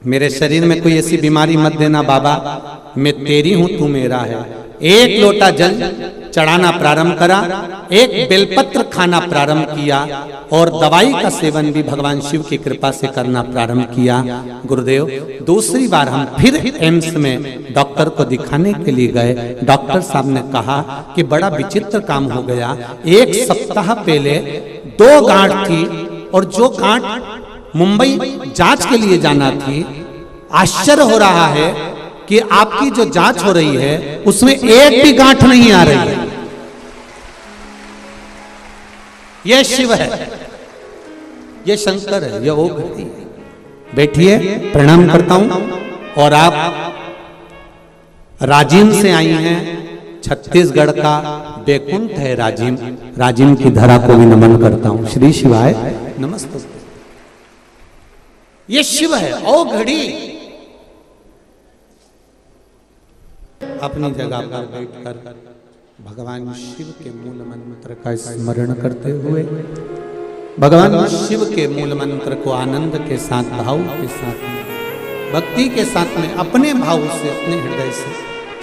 मेरे शरीर में कोई ऐसी बीमारी मत देना बाबा, मैं तेरी हूं तू मेरा है। एक लोटा जल चढ़ाना प्रारंभ करा, एक बेलपत्र खाना प्रारंभ किया और दवाई का सेवन भी भगवान शिव की कृपा से करना प्रारंभ किया। गुरुदेव दूसरी बार हम फिर एम्स में डॉक्टर को दिखाने के लिए गए। डॉक्टर साहब ने कहा कि बड़ा विचित्र काम हो गया, एक सप्ताह पहले 2 गांठ थी और जो गांठ मुंबई जांच के लिए जाना थी, आश्चर्य हो रहा है कि आपकी जो जांच हो रही है उसमें एक भी गांठ नहीं आ रही है। यह शिव है, यह शंकर है, यह ओघ है। बैठिए, प्रणाम करता हूं। और आप राजिम से आई हैं, छत्तीसगढ़ का बैकुंठ है राजिम, राजिम की धरा को भी नमन करता हूं। श्री शिवाय नमस्ते। ये शिव है। ओ घड़ी अपनी जगह पर बैठकर भगवान शिव के मूल मंत्र का स्मरण करते हुए भगवान शिव के मूल मंत्र को आनंद के साथ, भाव के साथ, भक्ति के साथ में अपने भाव से, अपने हृदय से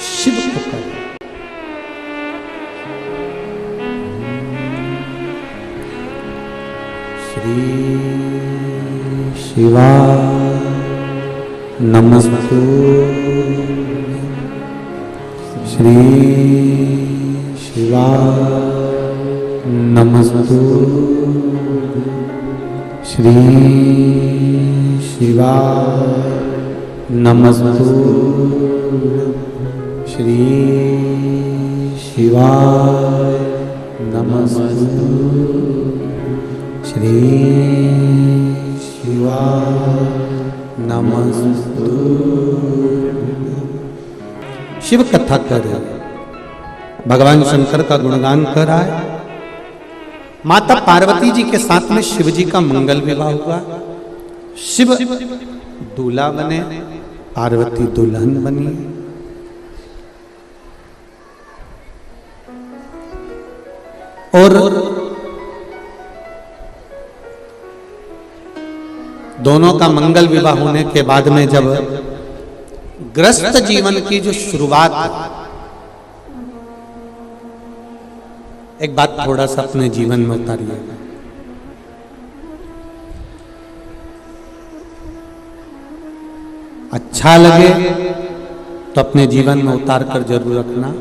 शिव को कर श्री शिवाय नमस्तु, श्री शिवाय नमस्तु, श्री शिवाय नमस्तु, श्री शिवाय नमस्तु, श्री शिवाय नमस्तु। शिव कथा कर रहे, भगवान शंकर का गुणगान कर रहा है। माता पार्वती जी के साथ में शिव जी का मंगल विवाह हुआ। शिव दूल्हा बने, पार्वती दुल्हन बनी। और दोनों का मंगल विवाह होने के बाद में जब ग्रस्त जीवन की जो शुरुआत, एक बात थोड़ा सा अपने जीवन में उतारिएगा। अच्छा लगे तो अपने जीवन में उतार कर जरूर रखना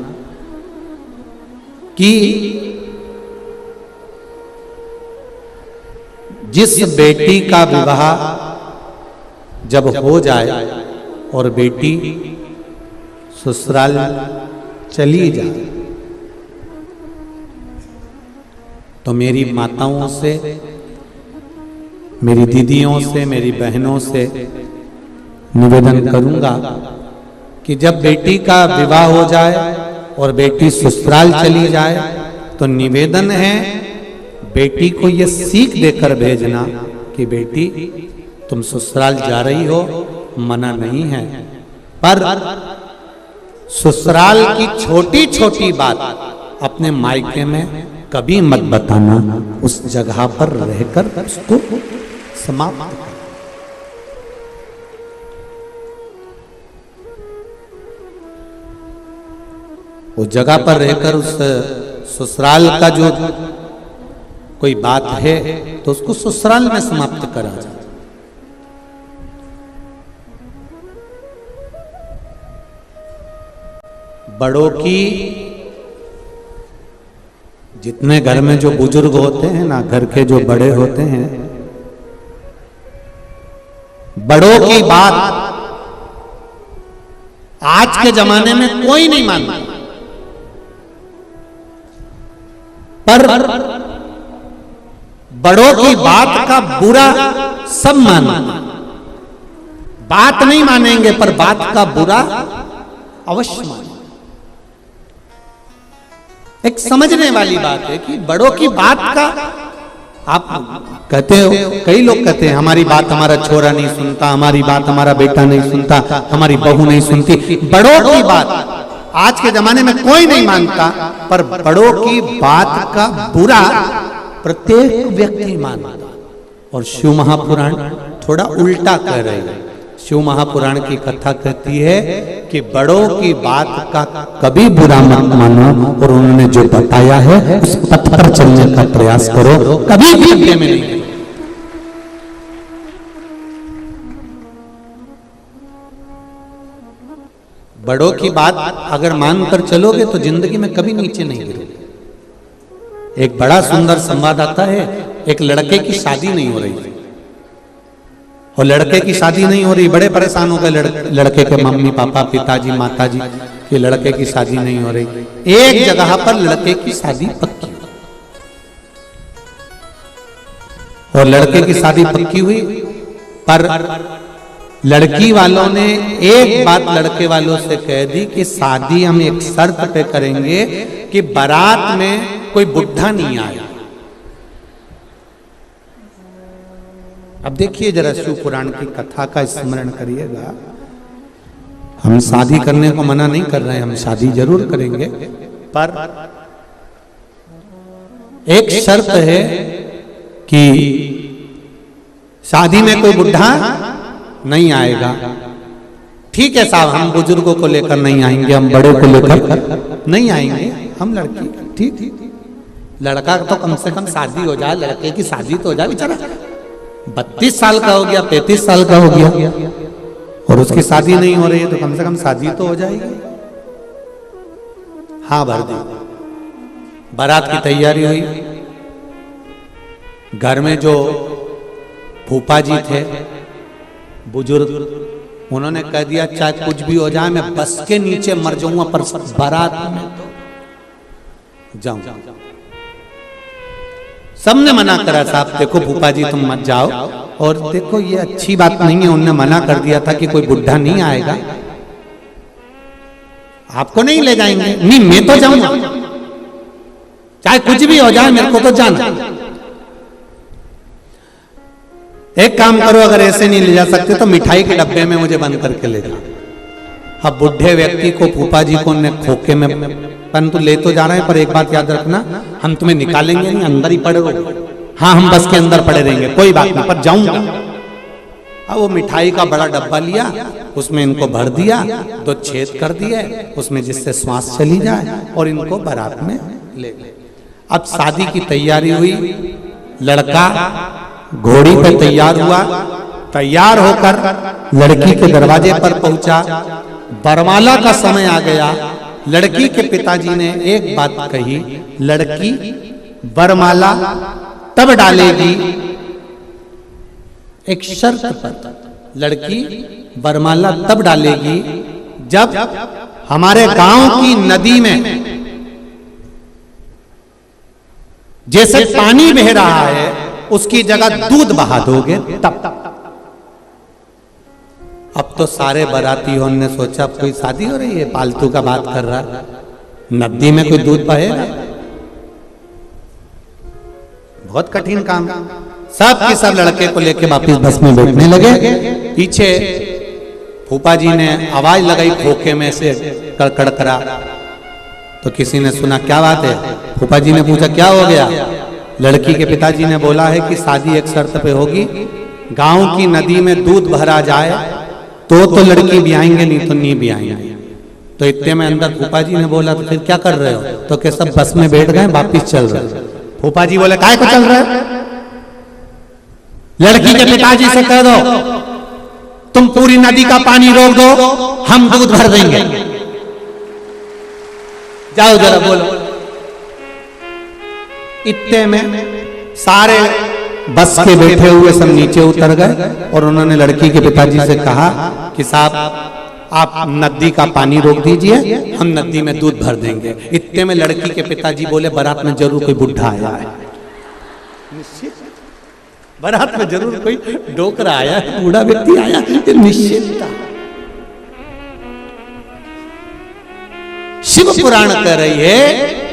कि जिस बेटी का विवाह जब हो जाए और बेटी ससुराल चली जाए तो मेरी माताओं से, मेरी दीदियों से, मेरी बहनों से निवेदन करूंगा कि जब बेटी का विवाह हो जाए और बेटी ससुराल चली जाए तो निवेदन है बेटी को यह सीख देकर भेजना कि बेटी तुम ससुराल जा रही हो, मना नहीं है, पर ससुराल की छोटी छोटी बात अपने मायके में कभी मत बताना, उस जगह पर रहकर उसको समाप्त कर। उस जगह पर रहकर उस ससुराल का जो कोई बात है तो उसको ससुराल में समाप्त करा जाए। बड़ों की, जितने घर में जो बुजुर्ग होते हैं ना, घर के जो बड़े होते हैं, बड़ों की बात आज के जमाने में कोई नहीं मानता, पर बड़ों की बात का बुरा सब मानते। बात नहीं मानेंगे पर बात का बुरा अवश्य मानेंगे। एक समझने वाली बात है कि बड़ों की बात का आप कहते हो, कई लोग कहते हैं हमारी बात हमारा छोरा नहीं सुनता, हमारी बात हमारा बेटा नहीं सुनता, हमारी बहू नहीं सुनती। बड़ों की बात आज के जमाने में कोई नहीं मानता, पर बड़ों की बात का बुरा प्रत्येक व्यक्ति मानता। और शिव महापुराण थोड़ा उल्टा कह रहे हैं। शिव महापुराण की कथा कहती है कि बड़ों की बात का कभी बुरा मत मानो, और उन्होंने जो बताया है उस पथ पर चलने का प्रयास करो, कभी भी में नहीं। बड़ों की बात अगर मानकर चलोगे तो जिंदगी में कभी नीचे नहीं गिरोगे। एक बड़ा सुंदर संवाद आता है, एक लड़के की शादी नहीं हो रही और लड़के की शादी नहीं हो रही, बड़े परेशान हो गए लड़के के मम्मी पापा, पिताजी, माताजी कि लड़के की शादी नहीं हो रही। एक जगह पर लड़के की शादी पक्की और लड़के की शादी पक्की हुई, पर लड़की वालों ने एक बात लड़के वालों से कह दी कि शादी हम एक शर्त पे करेंगे कि बारात में कोई बुढ़ा नहीं आए। अब देखिए जरा शिव पुराण की कथा का स्मरण करिएगा। हम शादी करने को मना नहीं कर रहे हैं, हम शादी जरूर करेंगे, पर एक शर्त है कि शादी में कोई बुढ़ा नहीं आएगा। ठीक है साहब, हम बुजुर्गों को लेकर नहीं आएंगे, हम बड़े को लेकर नहीं आएंगे, हम लड़की। ठीक, लड़का तो कम से कम शादी हो जाए, लड़के की शादी तो हो जाए। बेचारा 32 साल का हो गया, 35 साल का हो गया और उसकी शादी नहीं हो रही है, तो कम से कम शादी तो हो जाएगी। हाँ भर दी। बारात की तैयारी हुई। घर में जो फूफा जी थे बुजुर्ग, उन्होंने कह दिया चाहे कुछ भी हो जाए, मैं बस के नीचे मर जाऊंगा पर बारात में तो जाऊं। सबने मना करा, साहब देखो फूफा जी तुम मत जाओ, और देखो ये अच्छी बात नहीं है, उन्होंने मना कर दिया था कि कोई बुढ़ा नहीं आएगा, आपको नहीं ले जाएंगे। नहीं मैं तो जाऊंगा, चाहे कुछ भी हो जाए मेरे को तो जाना। एक काम करो, अगर ऐसे नहीं ले जा सकते तो मिठाई के डब्बे में मुझे बंद करके ले जाओ। अब बुढ़े व्यक्ति को फूफा जी को ने खोखे में, परंतु ले तो जा रहे हैं, पर एक बात याद रखना, हम तुम्हें निकालेंगे नहीं, अंदर ही पड़े रहो। हाँ हम बस के अंदर पड़े रहेंगे, कोई बात नहीं, पर जाऊंगा। अब वो मिठाई का बड़ा डब्बा लिया, उसमें इनको भर दिया, 2 छेद कर दिए उसमें जिससे श्वास चली जाए, और इनको बारात में ले गए। अब शादी की तैयारी हुई। लड़का घोड़ी पे तैयार हुआ, तैयार होकर लड़की के दरवाजे पर पहुंचा। बरमाला का समय आ गया। लड़की के पिताजी ने एक बात कही, लड़की बरमाला तब डालेगी, एक शर्त पर, लड़की बरमाला तब डालेगी जब हमारे गांव की नदी में जैसे पानी बह रहा है उसकी जगह दूध बहा दोगे तब। अब तो सारे बारातियों ने सोचा अब कोई शादी हो रही है, पालतू का बात कर रहा है, नदी में कोई दूध बहेगा, बहुत कठिन काम। सब के सब लड़के को लेके वापिस बस में बैठने लगे। पीछे फूफा जी ने आवाज लगाई खोखे में से कड़कड़ करा, तो किसी ने सुना क्या बात है। फूफा जी ने पूछा क्या हो गया। लड़की के पिताजी ने बोला है कि शादी एक शर्त पे होगी, गांव की नदी में दूध भरा जाए तो लड़की भी आएंगे, नहीं तो नहीं भी आएंगे। तो इतने में अंदर फूफा जी ने बोला तो फिर क्या कर रहे हो, तो के सब बस में बैठ गए, वापिस चल रहे। फूफा जी बोले काहे को चल रहे, लड़की के पिताजी से कह दो तुम पूरी नदी का पानी रोक दो, हम दूध भर देंगे, जाओ जरा बोलो। इतने में सारे बस के बैठे हुए सब नीचे उतर गए और उन्होंने लड़की के पिताजी से कहा कि साहब आप नदी का पानी रोक दीजिए, हम नदी में दूध भर देंगे। इतने में लड़की के पिताजी बोले बारात में जरूर कोई बुढ़ा आया है, निश्चित बारात में जरूर कोई डोकरा आया है, बूढ़ा व्यक्ति आया है, निश्चित था। शिव पुराण कह रही है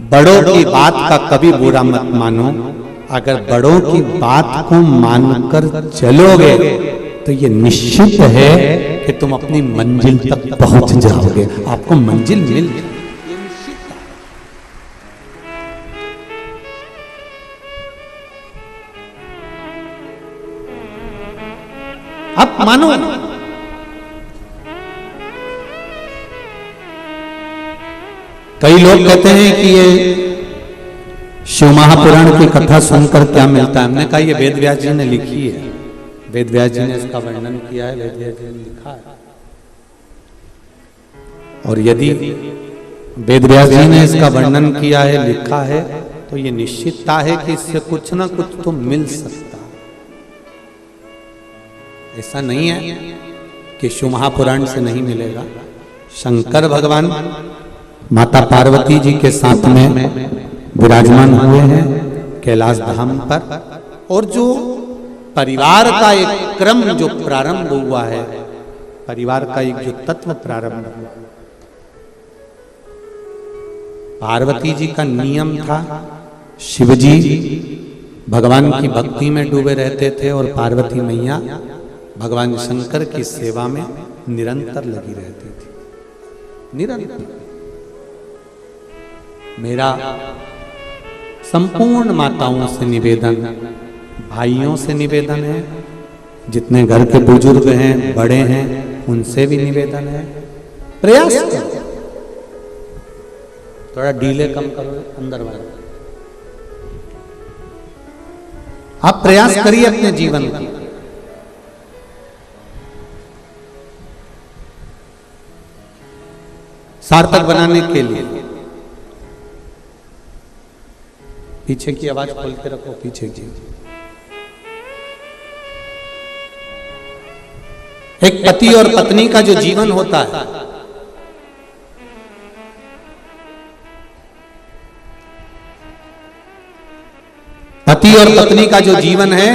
बड़ों की बात का कभी बुरा मत मानो। अगर बड़ों की बात को मानकर चलोगे तो ये निश्चित है कि तुम अपनी मंजिल तक पहुंच जाओगे, आपको मंजिल मिल जाएगी। अब मानो कई लोग कहते हैं कि ये शिव महापुराण की कथा सुनकर क्या मिलता है। हमने कहा ये वेद व्यास जी ने लिखी है, वेद व्यास जी ने इसका वर्णन किया है, वेद व्यास जी ने लिखा है। और यदि वेद व्यास जी ने इसका वर्णन किया है, लिखा है, तो ये निश्चितता है कि इससे कुछ ना कुछ तो मिल सकता है। ऐसा नहीं है कि शिव महापुराण से नहीं मिलेगा। शंकर भगवान माता पार्वती जी के साथ में विराजमान हुए हैं कैलाश धाम पर, और जो परिवार का एक क्रम जो प्रारंभ हुआ है, परिवार का एक जो तत्व प्रारंभ हुआ, पार्वती जी का नियम था, शिव जी भगवान की भक्ति में डूबे रहते थे और पार्वती मैया भगवान शंकर की सेवा में निरंतर लगी रहती थी। निरंतर मेरा संपूर्ण माताओं से निवेदन, भाइयों से निवेदन है, जितने घर के बुजुर्ग हैं, बड़े हैं, उनसे भी निवेदन है, प्रयास करो, थोड़ा डीले कम करो अंदर वाले। आप प्रयास करिए अपने जीवन का। सार्थक बनाने के लिए। पीछे की आवाज खोल के रखो, पीछे की। एक पति और पत्नी का जो जीवन होता है, पति और पत्नी का जो जीवन है,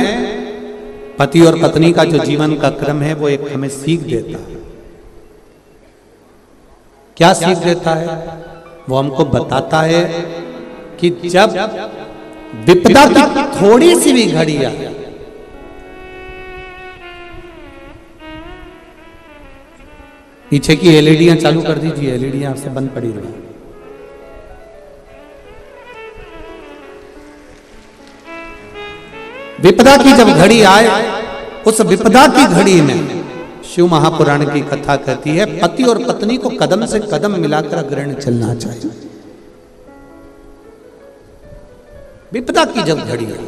पति और पत्नी का जो जीवन का क्रम है, वो एक हमें सीख देता है। क्या सीख देता है? वो हमको बताता है कि जब विपदा की थोड़ी सी भी घड़ी आए, पीछे की एलईडियां चालू कर दीजिए, एलईडियां आपसे बंद पड़ी रही। विपदा की जब घड़ी आए, उस विपदा की घड़ी में शिव महापुराण की कथा कहती है पति और पत्नी को कदम से कदम मिलाकर अग्रणी चलना चाहिए। विपदा की जब घड़ी है,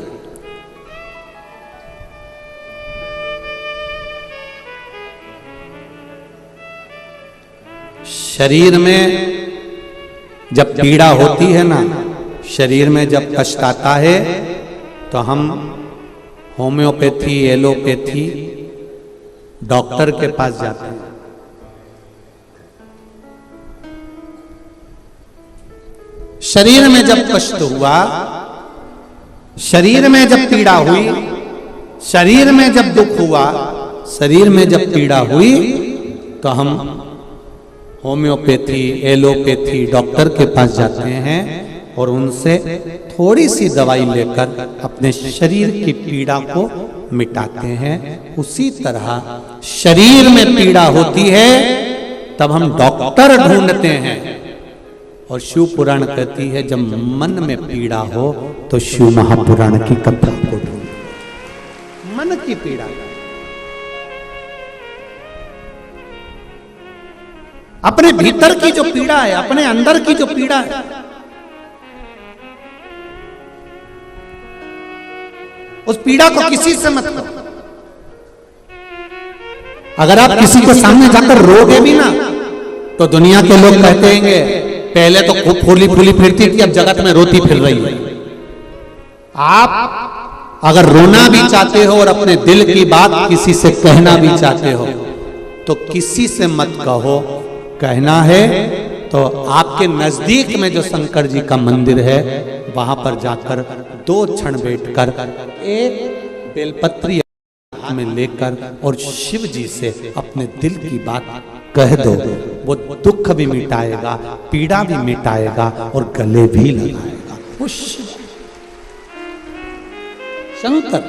शरीर में जब पीड़ा होती है ना, शरीर में जब कष्ट आता है, तो हम होम्योपैथी, एलोपैथी, डॉक्टर के पास जाते हैं। शरीर में जब कष्ट हुआ, शरीर में जब पीड़ा हुई, शरीर में जब दुख हुआ, शरीर में जब पीड़ा हुई, तो हम होम्योपैथी, एलोपैथी, डॉक्टर के पास जाते हैं और उनसे थोड़ी सी दवाई लेकर अपने शरीर की पीड़ा को मिटाते हैं। उसी तरह शरीर में पीड़ा होती है, तब हम डॉक्टर ढूंढते हैं। और शिव पुराण कहती है जब मन में पीड़ा हो तो शिव महापुराण की कथा को ढूंढो। मन की पीड़ा, अपने भीतर की जो पीड़ा है, अपने अंदर की जो पीड़ा है, उस पीड़ा को किसी से मत करो। अगर आप किसी के सामने जाकर रोगे भी ना, तो दुनिया के लोग कहते हैं पहले तो खूब फूली फूली फिरती थी, अब जगत में रोती फिर रही है। आप अगर रोना भी चाहते हो और अपने दिल की बात किसी से कहना भी चाहते हो, तो किसी से मत कहो। कहना है तो आपके नजदीक में जो शंकर जी का मंदिर है, वहां पर जाकर 2 क्षण बैठकर एक बेलपत्री में लेकर और शिव जी से अपने दिल की बात कह दो, वो दुख भी मिटाएगा, पीड़ा भी मिटाएगा और गले भी लगाएगा। वो शिव शंकर।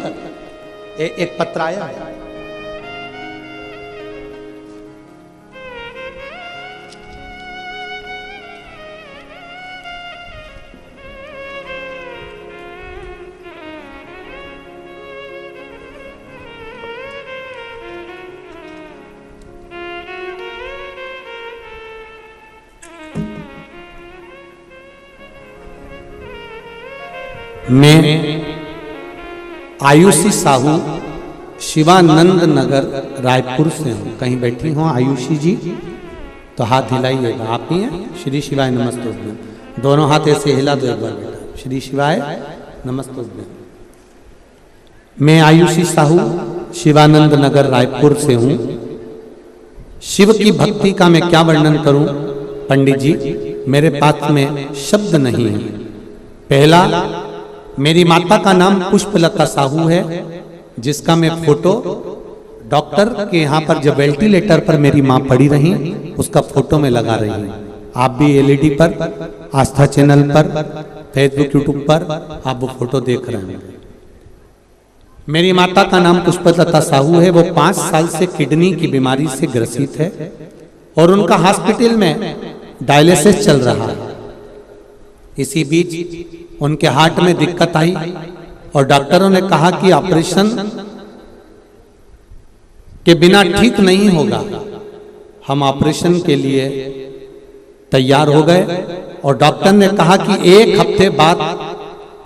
एक पत्र आया है, मैं आयुषी साहू शिवानंद नगर रायपुर से हूँ। कहीं बैठी हो आयुषी जी तो हाथ हिलाइएगा। आप ही हैं? श्री शिवाय नमस्तुभ्यम। दोनों हाथ ऐसे हिला दो एक बार बेटा। श्री शिवाय नमस्तुभ्यम। मैं आयुषी साहू शिवानंद नगर रायपुर से हूँ। शिव की भक्ति का मैं क्या वर्णन करूं पंडित जी, मेरे पास में शब्द नहीं है। पहला, मेरी माता का नाम पुष्पलता साहू है, जिसका मैं फोटो डॉक्टर के यहाँ पर जब वेंटिलेटर पर मेरी माँ पड़ी रही उसका फोटो में लगा रही हूँ। आप भी एलईडी पर, आस्था चैनल पर, फेसबुक यूट्यूब पर आप वो फोटो देख रहे हैं। मेरी माता का नाम पुष्पलता साहू है। वो 5 साल से किडनी की बीमारी से ग्रसित है और उनका हॉस्पिटल में डायलिसिस चल रहा है। इसी बीच उनके हार्ट में दिक्कत आई और डॉक्टरों ने कहा कि ऑपरेशन के बिना ठीक नहीं होगा। हम ऑपरेशन के लिए तैयार हो गए और डॉक्टर ने कहा कि 1 हफ्ते बाद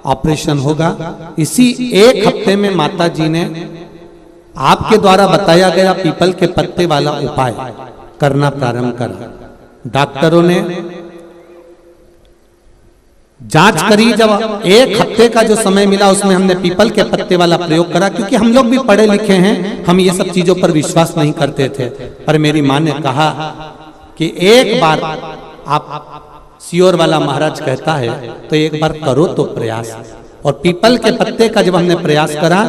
ऑपरेशन होगा। इसी 1 हफ्ते में माता जी ने आपके द्वारा बताया गया पीपल के पत्ते वाला उपाय करना प्रारंभ करा। डॉक्टरों ने जांच करी। जब 1 हफ्ते का जो समय मिला उसमें हमने पीपल के पत्ते वाला प्रयोग करा, क्योंकि हम लोग भी पढ़े लिखे हैं, हम ये सब चीजों पर विश्वास नहीं करते थे। पर मेरी माँ ने कहा कि एक बार आप सियोर वाला महाराज कहता है तो एक बार करो तो प्रयास। और पीपल के पत्ते का जब हमने प्रयास करा,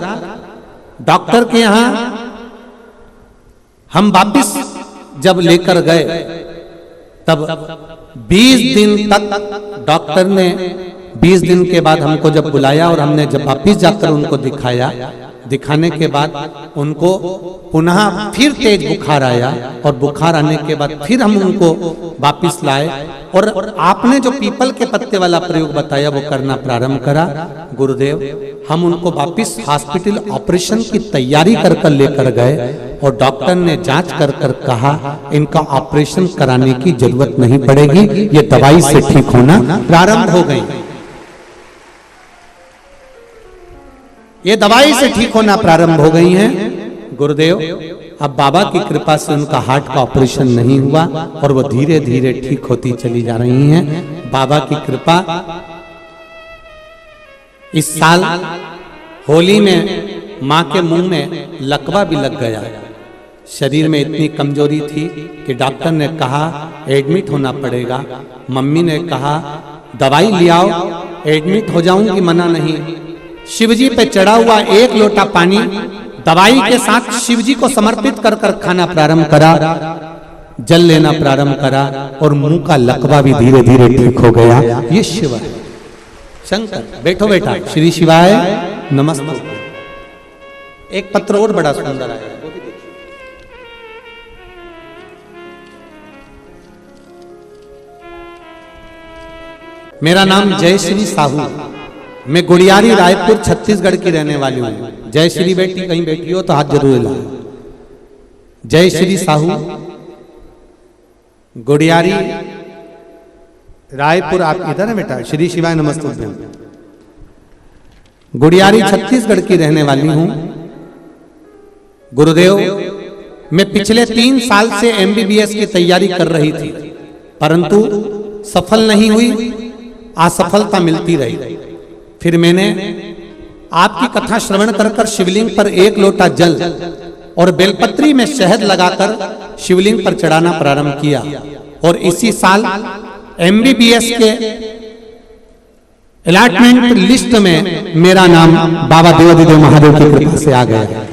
डॉक्टर के यहां हम वापिस जब लेकर गए तब 20 दिन तक डॉक्टर ने 20 दिन के बाद हमको जब बुलाया और हमने जब वापिस जाकर उनको दिखाया, दिखाने के बाद उनको पुनः फिर तेज बुखार आया और बुखार आने के बाद फिर हम उनको वापिस लाए और आपने जो पीपल के पत्ते वाला प्रयोग बताया वो करना प्रारंभ करा। गुरुदेव, हम उनको वापिस हॉस्पिटल ऑपरेशन की तैयारी कर लेकर गए और डॉक्टर ने जांच कर कहा इनका ऑपरेशन कराने की जरूरत नहीं पड़ेगी, ये दवाई से ठीक होना प्रारंभ हो गई। ये दवाई से ठीक होना प्रारंभ हो गई हैं। गुरुदेव, अब बाबा की कृपा से उनका हार्ट का ऑपरेशन नहीं हुआ और वो धीरे धीरे ठीक होती चली जा रही हैं। बाबा की कृपा। इस साल होली में माँ के मुंह में लकवा भी लग गया। शरीर में इतनी कमजोरी थी कि डॉक्टर ने कहा एडमिट होना पड़ेगा। मम्मी ने कहा दवाई ले आओ, एडमिट हो जाऊंगी, मना नहीं। शिवजी पे चढ़ा हुआ 1 लोटा पानी दवाई के साथ शिवजी को समर्पित कर खाना प्रारंभ करा, जल लेना प्रारंभ करा और मुंह का लकवा भी धीरे धीरे ठीक हो गया। ये शिव है। शंकर, बैठो बेटा। श्री शिवाय नमस्ते। एक पत्र और बड़ा सुंदर आया, मेरा नाम जयश्री साहू, मैं गुड़ियारी रायपुर छत्तीसगढ़ की रहने वाली हूँ। जय श्री बेटी कहीं बैठी हो तो हाथ जरूर हिलाओ। जय श्री साहू, गुड़ियारी रायपुर। आप इधर है बेटा? श्री शिवाय नमस्ते। गुड़ियारी छत्तीसगढ़ की रहने वाली हूँ। गुरुदेव, मैं पिछले 3 साल से MBBS की तैयारी कर रही थी, परंतु सफल नहीं हुई, असफलता मिलती रही। फिर मैंने आपकी कथा श्रवण कर शिवलिंग पर 1 लोटा जल और बेलपत्री में शहद लगाकर शिवलिंग पर चढ़ाना प्रारंभ किया और इसी साल MBBS के अलॉटमेंट लिस्ट में मेरा नाम बाबा देवादिदेव महादेव की कृपा से आ गया।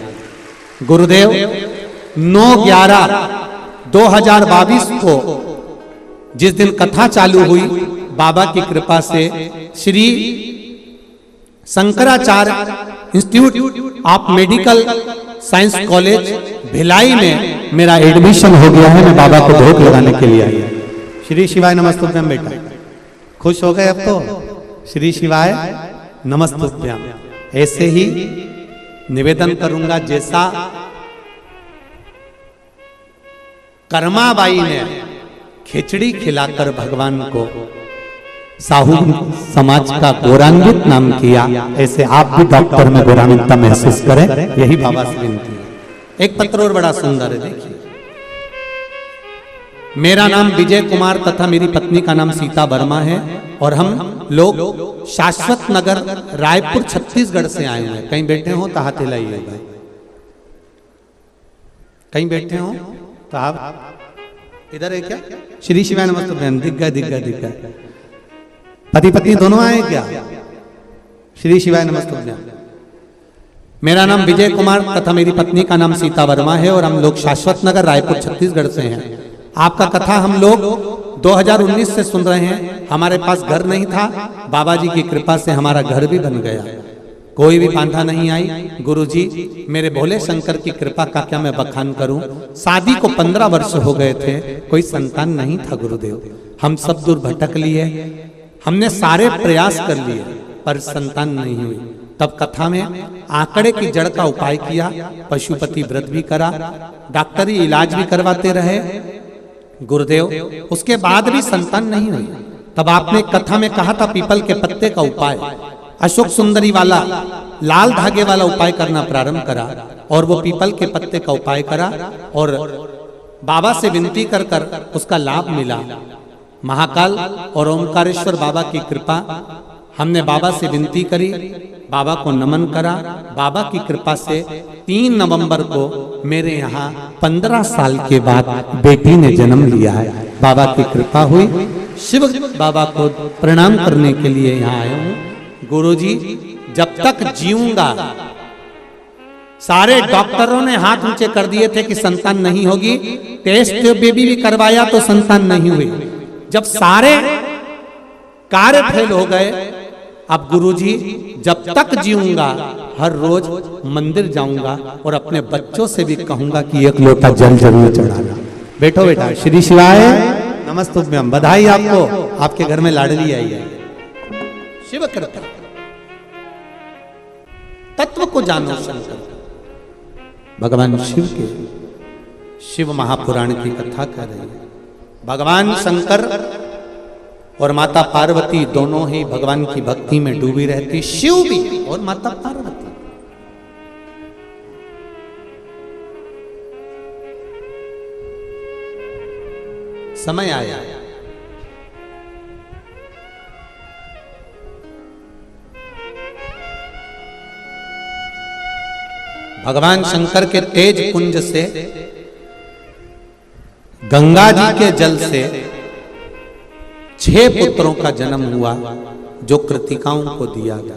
गुरुदेव 9/11/2022 को जिस दिन कथा चालू हुई, बाबा की कृपा से Shri Shankaracharya institute of medical science college Bhilai में मेरा एडमिशन हो गया है। मैं बाबा को भोग लगाने के लिए आया। श्री शिवाय नमस्तुभ्यम। बेटा खुश हो गए अब तो? श्री शिवाय नमस्तुभ्यम। ऐसे ही निवेदन करूंगा, जैसा कर्माबाई ने खिचड़ी खिलाकर भगवान को साहू समाज का गौरवान्वित नाम किया, ऐसे आप भी डॉक्टर में गौरवान्वितता महसूस करें, यही बाबा से विनती है। एक पत्र और बड़ा सुंदर है, देखिए। मेरा नाम विजय कुमार तथा मेरी पत्नी का नाम सीता वर्मा है और हम लोग शाश्वत नगर रायपुर छत्तीसगढ़ से आए हुए हैं। कहीं बैठे हो तो हाथ हिलाइए भाई, कहीं बैठे हो तो आप इधर है क्या? श्री शिवाय नमस्ते बहन, दिख गए। पति पत्नी दोनों आए क्या? श्री शिवाय नमस्ते बहन। मेरा नाम विजय कुमार तथा मेरी पत्नी का नाम सीता वर्मा है और हम लोग शाश्वत नगर रायपुर छत्तीसगढ़ से हैं। आपका कथा हम लोग 2019 से सुन रहे हैं। हमारे पास घर नहीं था, बाबा जी की कृपा से हमारा घर भी बन गया। कोई भी बाधा नहीं आई। गुरुजी मेरे भोले शंकर की कृपा का क्या मैं बखान करूं। शादी को 15 वर्ष हो गए थे, कोई संतान नहीं था गुरुदेव। हम सब दूर भटक लिए, हमने सारे प्रयास कर लिए पर संतान नहीं हुई। तब कथा में आंकड़े की जड़ का उपाय किया, पशुपति व्रत भी करा, डॉक्टरी इलाज भी करवाते रहे गुरुदेव। उसके बाद भी संतान नहीं हुई। तब आपने कथा में कहा था पीपल के पत्ते का उपाय, अशोक सुंदरी वाला लाल धागे वाला उपाय करना प्रारंभ करा और वो पीपल के पत्ते का उपाय करा और बाबा से विनती कर कर उसका लाभ मिला। महाकाल और ओमकारेश्वर बाबा की कृपा, हमने बाबा से विनती करी, बाबा को नमन करा। बाबा की कृपा से 3 नवंबर को मेरे यहाँ 15 साल के बाद बेटी ने जन्म लिया है। बाबा की कृपा हुई। शिव बाबा को प्रणाम करने के लिए यहाँ आया हूँ। गुरुजी जब तक जीऊंगा, सारे डॉक्टरों ने हाथ ऊंचे कर दिए थे कि संतान नहीं होगी, टेस्ट बेबी भी करवाया तो संतान नहीं हुई। जब सारे कार्य फेल हो गए, अब गुरुजी जब तक जीऊंगा हर रोज मंदिर जाऊंगा और अपने बच्चों से भी कहूंगा कि एक लोटा जल जरूर चढ़ाना। बैठो बेटा। श्री शिवाय नमस्तुभ्यम। बधाई आपको, आपके घर में लाडली आई है। शिव कृपा तत्व को जानो शंकर। भगवान शिव के शिव महापुराण की कथा कर रही है। भगवान शंकर और माता पार्वती दोनों ही भगवान की भक्ति में डूबी रहती, शिव भी और माता पार्वती। समय आया भगवान शंकर के तेज पुंज से, गंगा जी के जल से 6 पुत्रों का जन्म हुआ जो कृतिकाओं को दिया गया।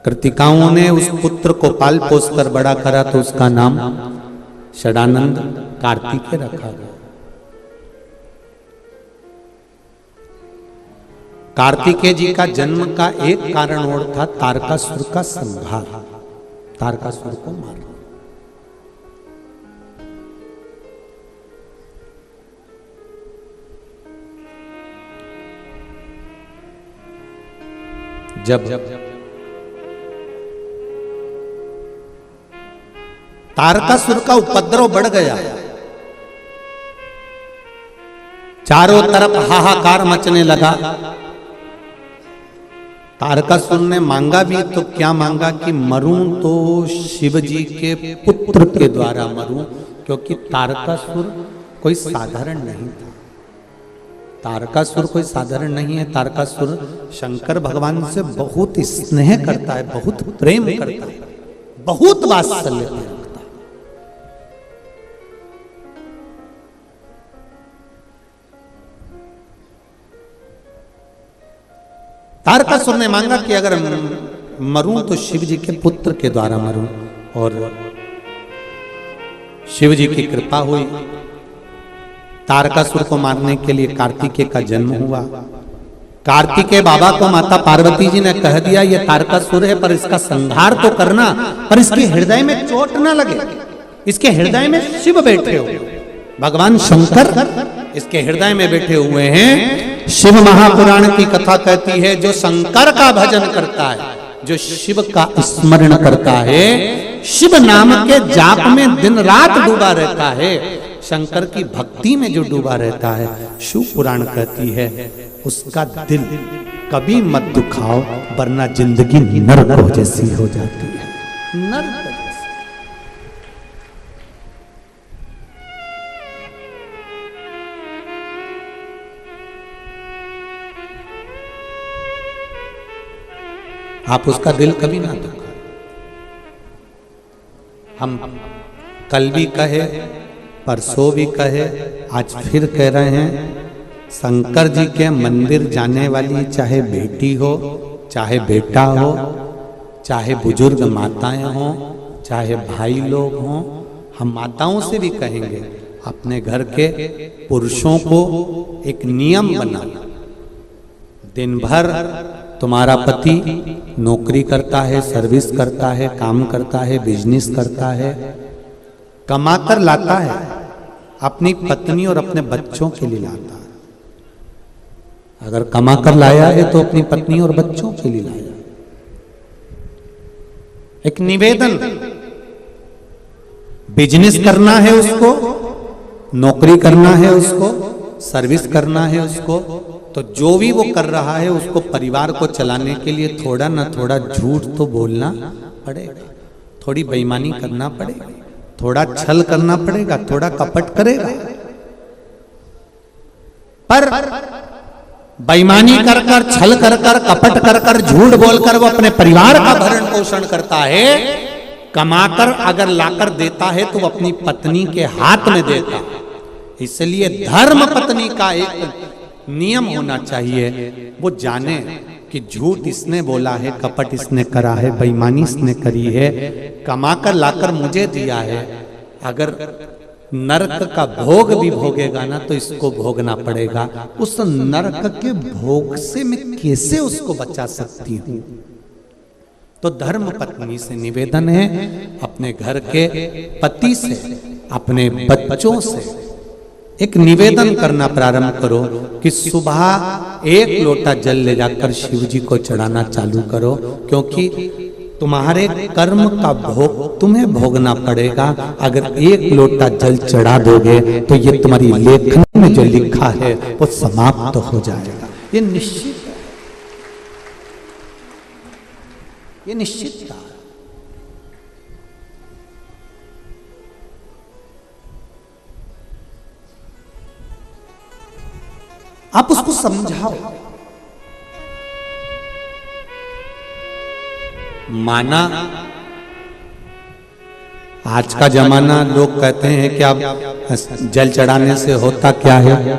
कृतिकाओं ने उस पुत्र को पाल पोस कर बड़ा करा तो उसका नाम षडानंद कार्तिकेय रखा गया। कार्तिकेय जी का जन्म का एक कारण और था तारकासुर का संहार, तारकासुर को मारना। जब तारकासुर का उपद्रव बढ़ गया, चारों तरफ हाहाकार मचने लगा। तारकासुर ने मांगा भी तो क्या मांगा कि मरूं तो शिव जी के पुत्र के द्वारा मरूं, क्योंकि तारकासुर कोई साधारण नहीं था। तारकासुर कोई साधारण नहीं है। तारकासुर शंकर भगवान से बहुत स्नेह करता है, बहुत प्रेम करता है, बहुत वात्सल्य रखता है। तारकासुर ने मांगा कि अगर मरूं तो शिव जी के पुत्र के द्वारा मरूं। और शिव जी की कृपा हुई, तारकासुर को मारने के लिए कार्तिकेय का जन्म हुआ। कार्तिकेय बाबा को माता पार्वती जी ने कह दिया ये तारकासुर है, पर इसका संहार तो करना, पर इसके हृदय में चोट ना लगे। इसके हृदय में शिव बैठे हुए, भगवान शंकर इसके हृदय में बैठे हुए हैं। शिव महापुराण की कथा कहती है जो शंकर का भजन करता है, जो शिव का स्मरण करता है, शिव नाम के जाप में दिन रात डूबा रहता है, शंकर की भक्ति में जो डूबा रहता है, शिव पुराण कहती है उसका दिल कभी मत दुखाओ वरना जिंदगी नरक जैसी हो जाती है। नरक जैसी। आप उसका दिल कभी ना दुखा। हम कल भी कहे, परसों भी कहे, आज फिर कह रहे हैं, शंकर जी के मंदिर जाने वाली चाहे बेटी हो, चाहे बेटा हो, चाहे बुजुर्ग माताएं हो, चाहे भाई लोग हों, हम माताओं से भी कहेंगे अपने घर के पुरुषों को एक नियम बनाओ। दिन भर तुम्हारा पति नौकरी करता है, सर्विस करता है, काम करता है, बिजनेस करता है, कमाकर लाता है, अपनी पत्नी और अपने बच्चों के लिए लाता है। अगर कमाकर लाया है तो अपनी पत्नी और बच्चों के लिए लाया। एक निवेदन, बिजनेस करना है उसको, नौकरी करना है उसको, सर्विस करना है उसको, तो जो भी वो कर रहा है उसको परिवार को चलाने के लिए थोड़ा ना थोड़ा झूठ तो बोलना पड़ेगा, थोड़ी बेईमानी करना पड़ेगा, थोड़ा छल करना पड़ेगा, थोड़ा कपट करेगा। पर बेईमानी कर कर, छल कर कर, कपट कर कर, झूठ बोलकर वो अपने परिवार का भरण पोषण करता है। कमाकर अगर लाकर देता है तो वो अपनी पत्नी के हाथ में देता। इसलिए धर्म पत्नी का एक नियम होना चाहिए, वो जाने कि झूठ इसने बोला है, कपट इसने करा है, बेईमानी इसने करी है, कमाकर लाकर मुझे दिया है। अगर नरक का भोग भी भोगेगा ना तो इसको भोगना पड़ेगा। उस नरक के भोग से मैं कैसे उसको बचा सकती हूँ? तो धर्म पत्नी से निवेदन है, अपने घर के पति से, अपने बच्चों से एक निवेदन करना प्रारंभ करो कि सुबह एक लोटा जल ले जाकर शिव जी को चढ़ाना चालू करो, क्योंकि तुम्हारे कर्म का भोग तुम्हें भोगना पड़ेगा। अगर एक लोटा जल चढ़ा दोगे तो ये तुम्हारी लेखन में जो लिखा है वो समाप्त हो जाएगा। ये निश्चित है, ये निश्चित है। आप उसको समझाओ। माना आज का जमाना, लोग कहते हैं कि आप जल चढ़ाने से होता क्या है।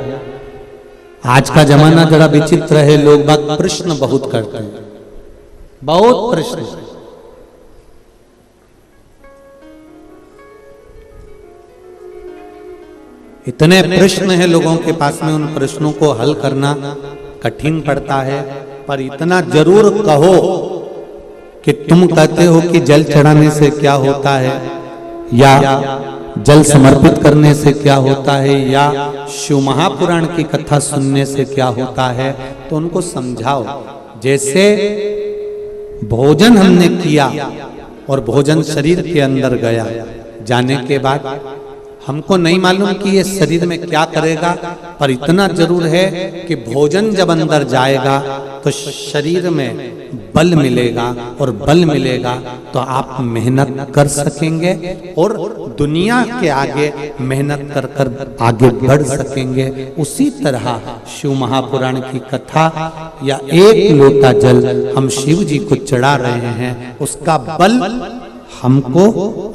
आज का जमाना जरा विचित्र है, लोग बात प्रश्न बहुत करते हैं, बहुत प्रश्न। इतने प्रश्न हैं लोगों के पास में, उन प्रश्नों को हल करना कठिन पड़ता है। पर इतना जरूर कहो कि तुम कहते हो कि जल चढ़ाने से क्या होता है, या जल समर्पित करने से क्या होता है, या शिव महापुराण की कथा सुनने से क्या होता है, तो उनको समझाओ। जैसे भोजन हमने किया और भोजन शरीर के अंदर गया, जाने के बाद हमको नहीं मालूम कि ये शरीर में क्या करेगा, पर इतना जरूर है कि भोजन जब अंदर जाएगा तो शरीर में बल मिलेगा, और बल मिलेगा तो आप मेहनत कर सकेंगे और दुनिया के आगे मेहनत कर कर आगे बढ़ सकेंगे। उसी तरह शिव महापुराण की कथा या एक लोटा जल हम शिव जी को चढ़ा रहे हैं, उसका बल हमको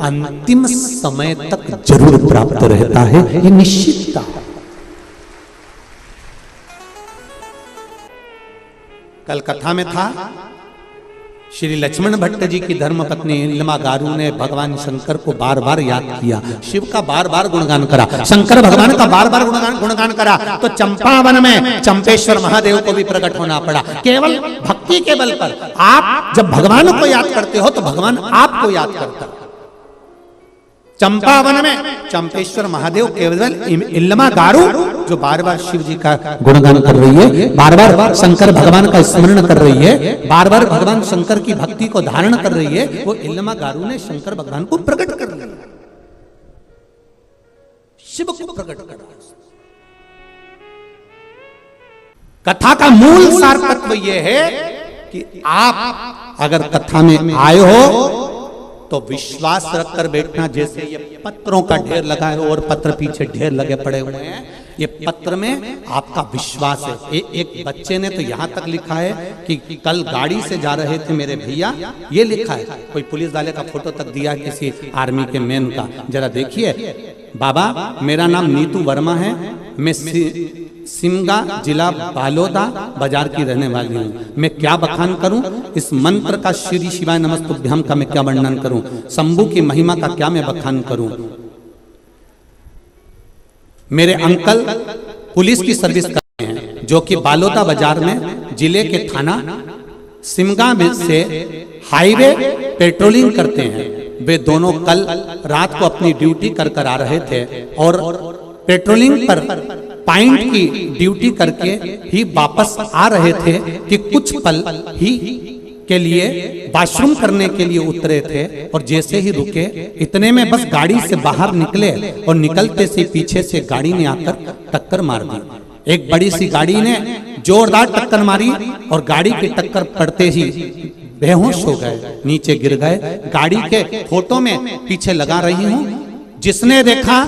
अंतिम समय तक जरूर प्राप्त रहता है, ये निश्चितता। कल कथा में था श्री लक्ष्मण भट्ट जी की धर्मपत्नी इल्मागारू ने भगवान शंकर को बार बार याद किया, शिव का बार बार गुणगान करा, शंकर भगवान का बार बार गुणगान करा, तो चंपावन में चंपेश्वर महादेव को भी प्रकट होना पड़ा। केवल भक्ति के बल पर आप जब भगवान को याद करते हो तो भगवान आपको याद करता है। चंपावन में चंपेश्वर महादेव केवल इल्मागारू जो बार बार शिव जी का गुणगान कर रही है, बार बार शंकर भगवान का स्मरण कर रही है, बार बार भगवान शंकर की भक्ति को धारण कर रही है, वो इल्मागारू ने शंकर भगवान को प्रकट कर दिया, शिव को प्रकट कर दिया। कथा का मूल सार तत्व यह है कि आप अगर कथा में आए हो तो विश्वास रखकर बैठना। जैसे ये पत्रों का ढेर लगा है और पत्र पीछे ढेर लगे पड़े हुए हैं, ये पत्र में आपका विश्वास है। एक बच्चे ने तो यहाँ तक लिखा है कि कल गाड़ी से जा रहे थे मेरे भैया, ये लिखा है। कोई पुलिस वाले का फोटो तक दिया किसी आर्मी के मैन का, जरा देखिए। बाबा मेरा नाम नीतू वर्मा है, मैं सिमगा जिला बालोदा बाजार की रहने वाली हूँ। मैं क्या बखान करूं, इस मंत्र का श्री शिवाय नमस्तुभ्यम का मैं क्या वर्णन करूं, शंभू की महिमा का क्या मैं बखान करूं। मेरे अंकल पुलिस की सर्विस करते हैं जो कि बालोदा बाजार में जिले के थाना सिमगा से हाईवे पेट्रोलिंग करते हैं। वे दोनों कल रात को अपनी ड्यूटी कर आ रहे थे और पेट्रोलिंग पर पॉइंट की ड्यूटी करके ही वापस आ रहे थे कि कुछ पल ही के लिए वॉशरूम करने के लिए उतरे थे और जैसे ही रुके इतने में बस गाड़ी से बाहर निकले और निकलते से पीछे से गाड़ी ने आकर टक्कर मार दी। एक बड़ी सी गाड़ी ने जोरदार टक्कर मारी और गाड़ी की टक्कर पड़ते ही बेहोश हो गए, नीचे गिर गए। गाड़ी के फोटो में पीछे लगा रही हूँ, जिसने देखा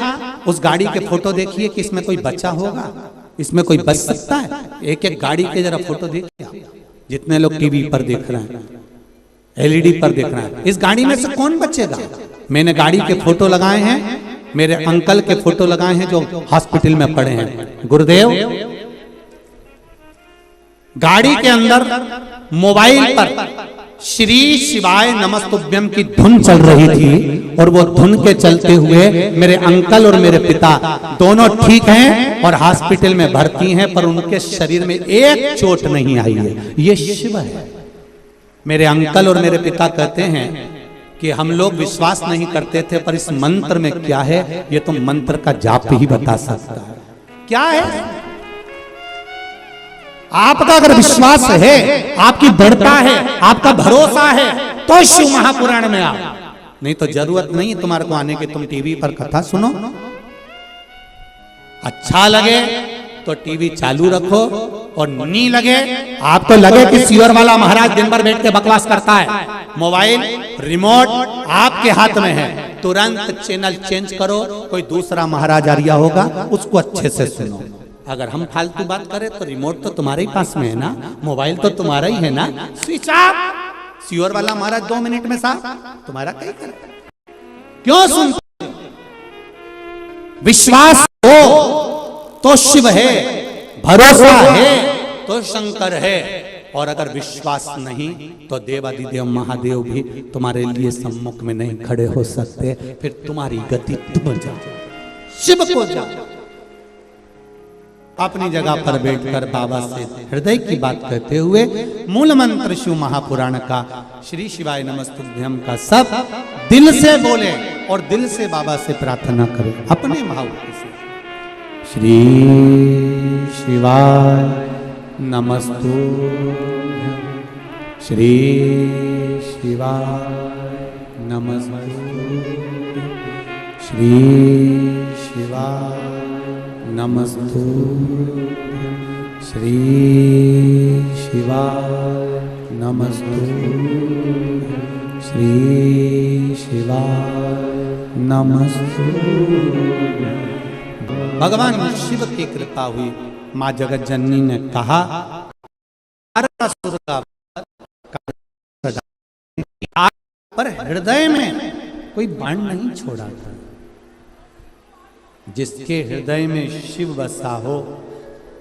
उस गाड़ी के फोटो देखिए कि इसमें कोई बचा होगा, इसमें कोई बच सकता है। एक एक गाड़ी के जरा फोटो देखिए, जितने लोग टीवी पर देख रहे हैं, एलईडी पर देख रहे हैं, इस गाड़ी में से कौन बचेगा। मैंने गाड़ी के फोटो लगाए हैं, मेरे अंकल के फोटो लगाए हैं जो हॉस्पिटल में पड़े हैं। गुरुदेव गाड़ी के अंदर मोबाइल पर श्री शिवाय नमस्तुभ्यम की धुन चल रही थी और वो धुन के चलते हुए मेरे अंकल और मेरे पिता दोनों ठीक हैं और हॉस्पिटल में भर्ती हैं, पर उनके शरीर में एक चोट नहीं आई है। ये शिव है। मेरे अंकल और मेरे पिता कहते हैं कि हम लोग विश्वास नहीं करते थे, पर इस मंत्र में क्या है ये तो मंत्र का जाप ही बता सकता है। क्या है? आपका अगर विश्वास है, आपकी दृढ़ता है, आपका भरोसा है तो शिव महापुराण में आओ, नहीं तो जरूरत नहीं तुम्हारे को आने की। तुम टीवी पर कथा सुनो, अच्छा लगे तो टीवी चालू रखो और नहीं लगे, आपको लगे कि सीवर वाला महाराज दिन भर बैठ के बकवास करता है, मोबाइल रिमोट आपके हाथ में है, तुरंत चैनल चेंज करो। कोई दूसरा महाराज आ रिया होगा, उसको अच्छे से सुनो। अगर हम फालतू बात करें तो रिमोट तो तुम्हारे ही पास में है ना, मोबाइल तो तुम्हारा ही है ना, स्विच ऑफ। सीवर वाला महाराज 2 मिनट में साफ, तुम्हारा कहीं कर क्यों सुनते? विश्वास हो तो शिव है, भरोसा है तो शंकर है, और अगर विश्वास नहीं तो देवादिदेव महादेव भी तुम्हारे लिए सम्मुख में नहीं खड़े हो सकते। फिर तुम्हारी गति तुम जाओ, शिव को जाओ। अपनी जगह पर बैठकर बाबा से हृदय की बात कहते हुए मूल मंत्र शिव महापुराण का श्री शिवाय नमस्तुभ्यम का सब दिल से बोले और दिल से बाबा से प्रार्थना करें अपने भाव से। श्री शिवाय नमस्तुभ्यम, श्री शिवाय नमस्तुभ्यम, श्री शिवाय नमस्तुभ्यं, श्री शिवाय नमस्तुभ्यं, श्री शिवाय नमस्तुभ्यं। भगवान शिव की कृपा हुई। माँ जगत जननी ने कहा पर हृदय में कोई बाण नहीं छोड़ा था। जिसके हृदय में शिव बसा हो,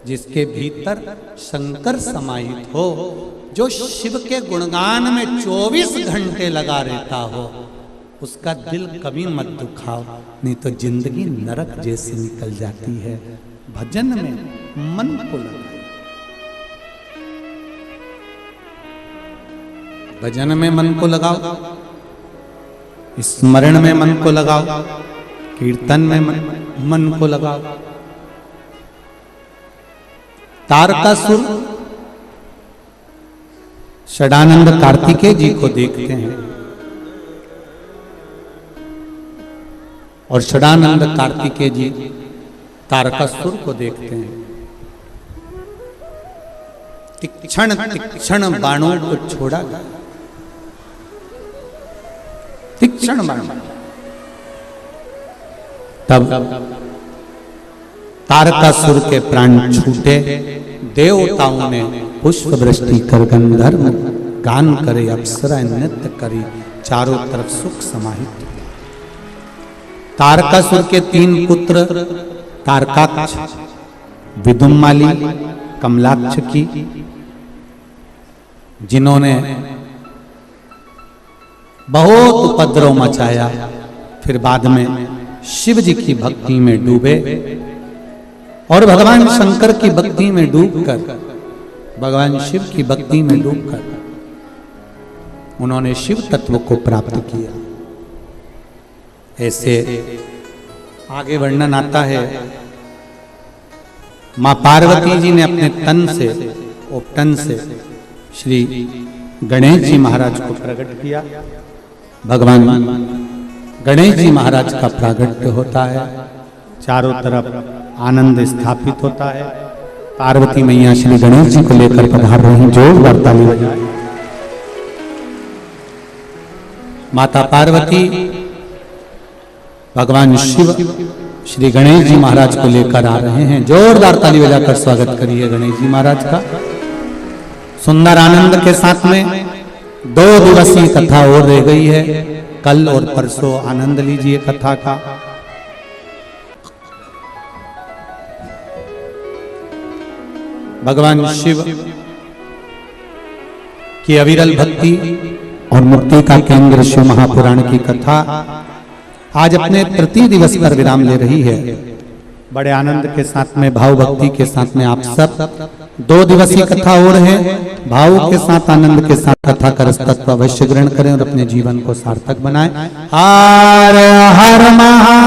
जिसके भीतर शंकर समाहित हो, जो शिव के गुणगान में 24 घंटे लगा रहता हो, उसका दिल कभी मत दुखाओ, नहीं तो जिंदगी नरक जैसी निकल जाती है। भजन में मन को लगाओ, भजन में मन को लगाओ, स्मरण में मन को लगाओ, कीर्तन में मन को लगाओ। तारकासुर षडानंद कार्तिकेय जी को देखते हैं और षडानंद कार्तिकेय जी तारकासुर को देखते हैं। तीक्ष्ण तीक्ष्ण बाणों को छोड़ा गया, तीक्ष्ण बाण। तब तारकासुर के प्राण छूटे, देवताओं ने पुष्प वृष्टि कर गंधर्व गान करे, अप्सरा नृत्य करी, चारों तरफ सुख समाहित। तारकासुर के 3 पुत्र तारकाक्ष, विदुम्माली, कमलाक्ष की, जिन्होंने बहुत उपद्रव मचाया, फिर बाद में शिव जी की भक्ति में डूबे और भगवान शंकर की भक्ति में डूबकर, भगवान शिव की भक्ति में डूबकर उन्होंने शिव तत्व को प्राप्त किया। ऐसे आगे वर्णन आता है, मां पार्वती जी ने अपने तन से, उपटन से श्री गणेश जी महाराज को प्रकट किया। भगवान गणेश जी महाराज का प्रागट्य होता है, चारों तरफ आनंद स्थापित होता है। पार्वती मैया श्री गणेश जी को लेकर पधार रही हैं, जोरदार ताली बजाएं। माता पार्वती भगवान शिव श्री गणेश जी महाराज को लेकर आ रहे हैं, जोरदार ताली बजाकर स्वागत करिए गणेश जी महाराज का। सुंदर आनंद के साथ में 2 दिवसीय कथा और रह गई है, कल और परसों आनंद लीजिए कथा का। भगवान शिव की अविरल भक्ति और मुक्ति का केंद्र शिव महापुराण की कथा आज अपने तृतीय दिवस पर विराम ले रही है। बड़े आनंद के साथ में, भाव भक्ति के साथ में आप सब 2 दिवसीय कथा और है, भाव के साथ, आनंद के साथ कथा का रस तत्व अवश्य ग्रहण करें और अपने जीवन को सार्थक बनाएं। हर हर महा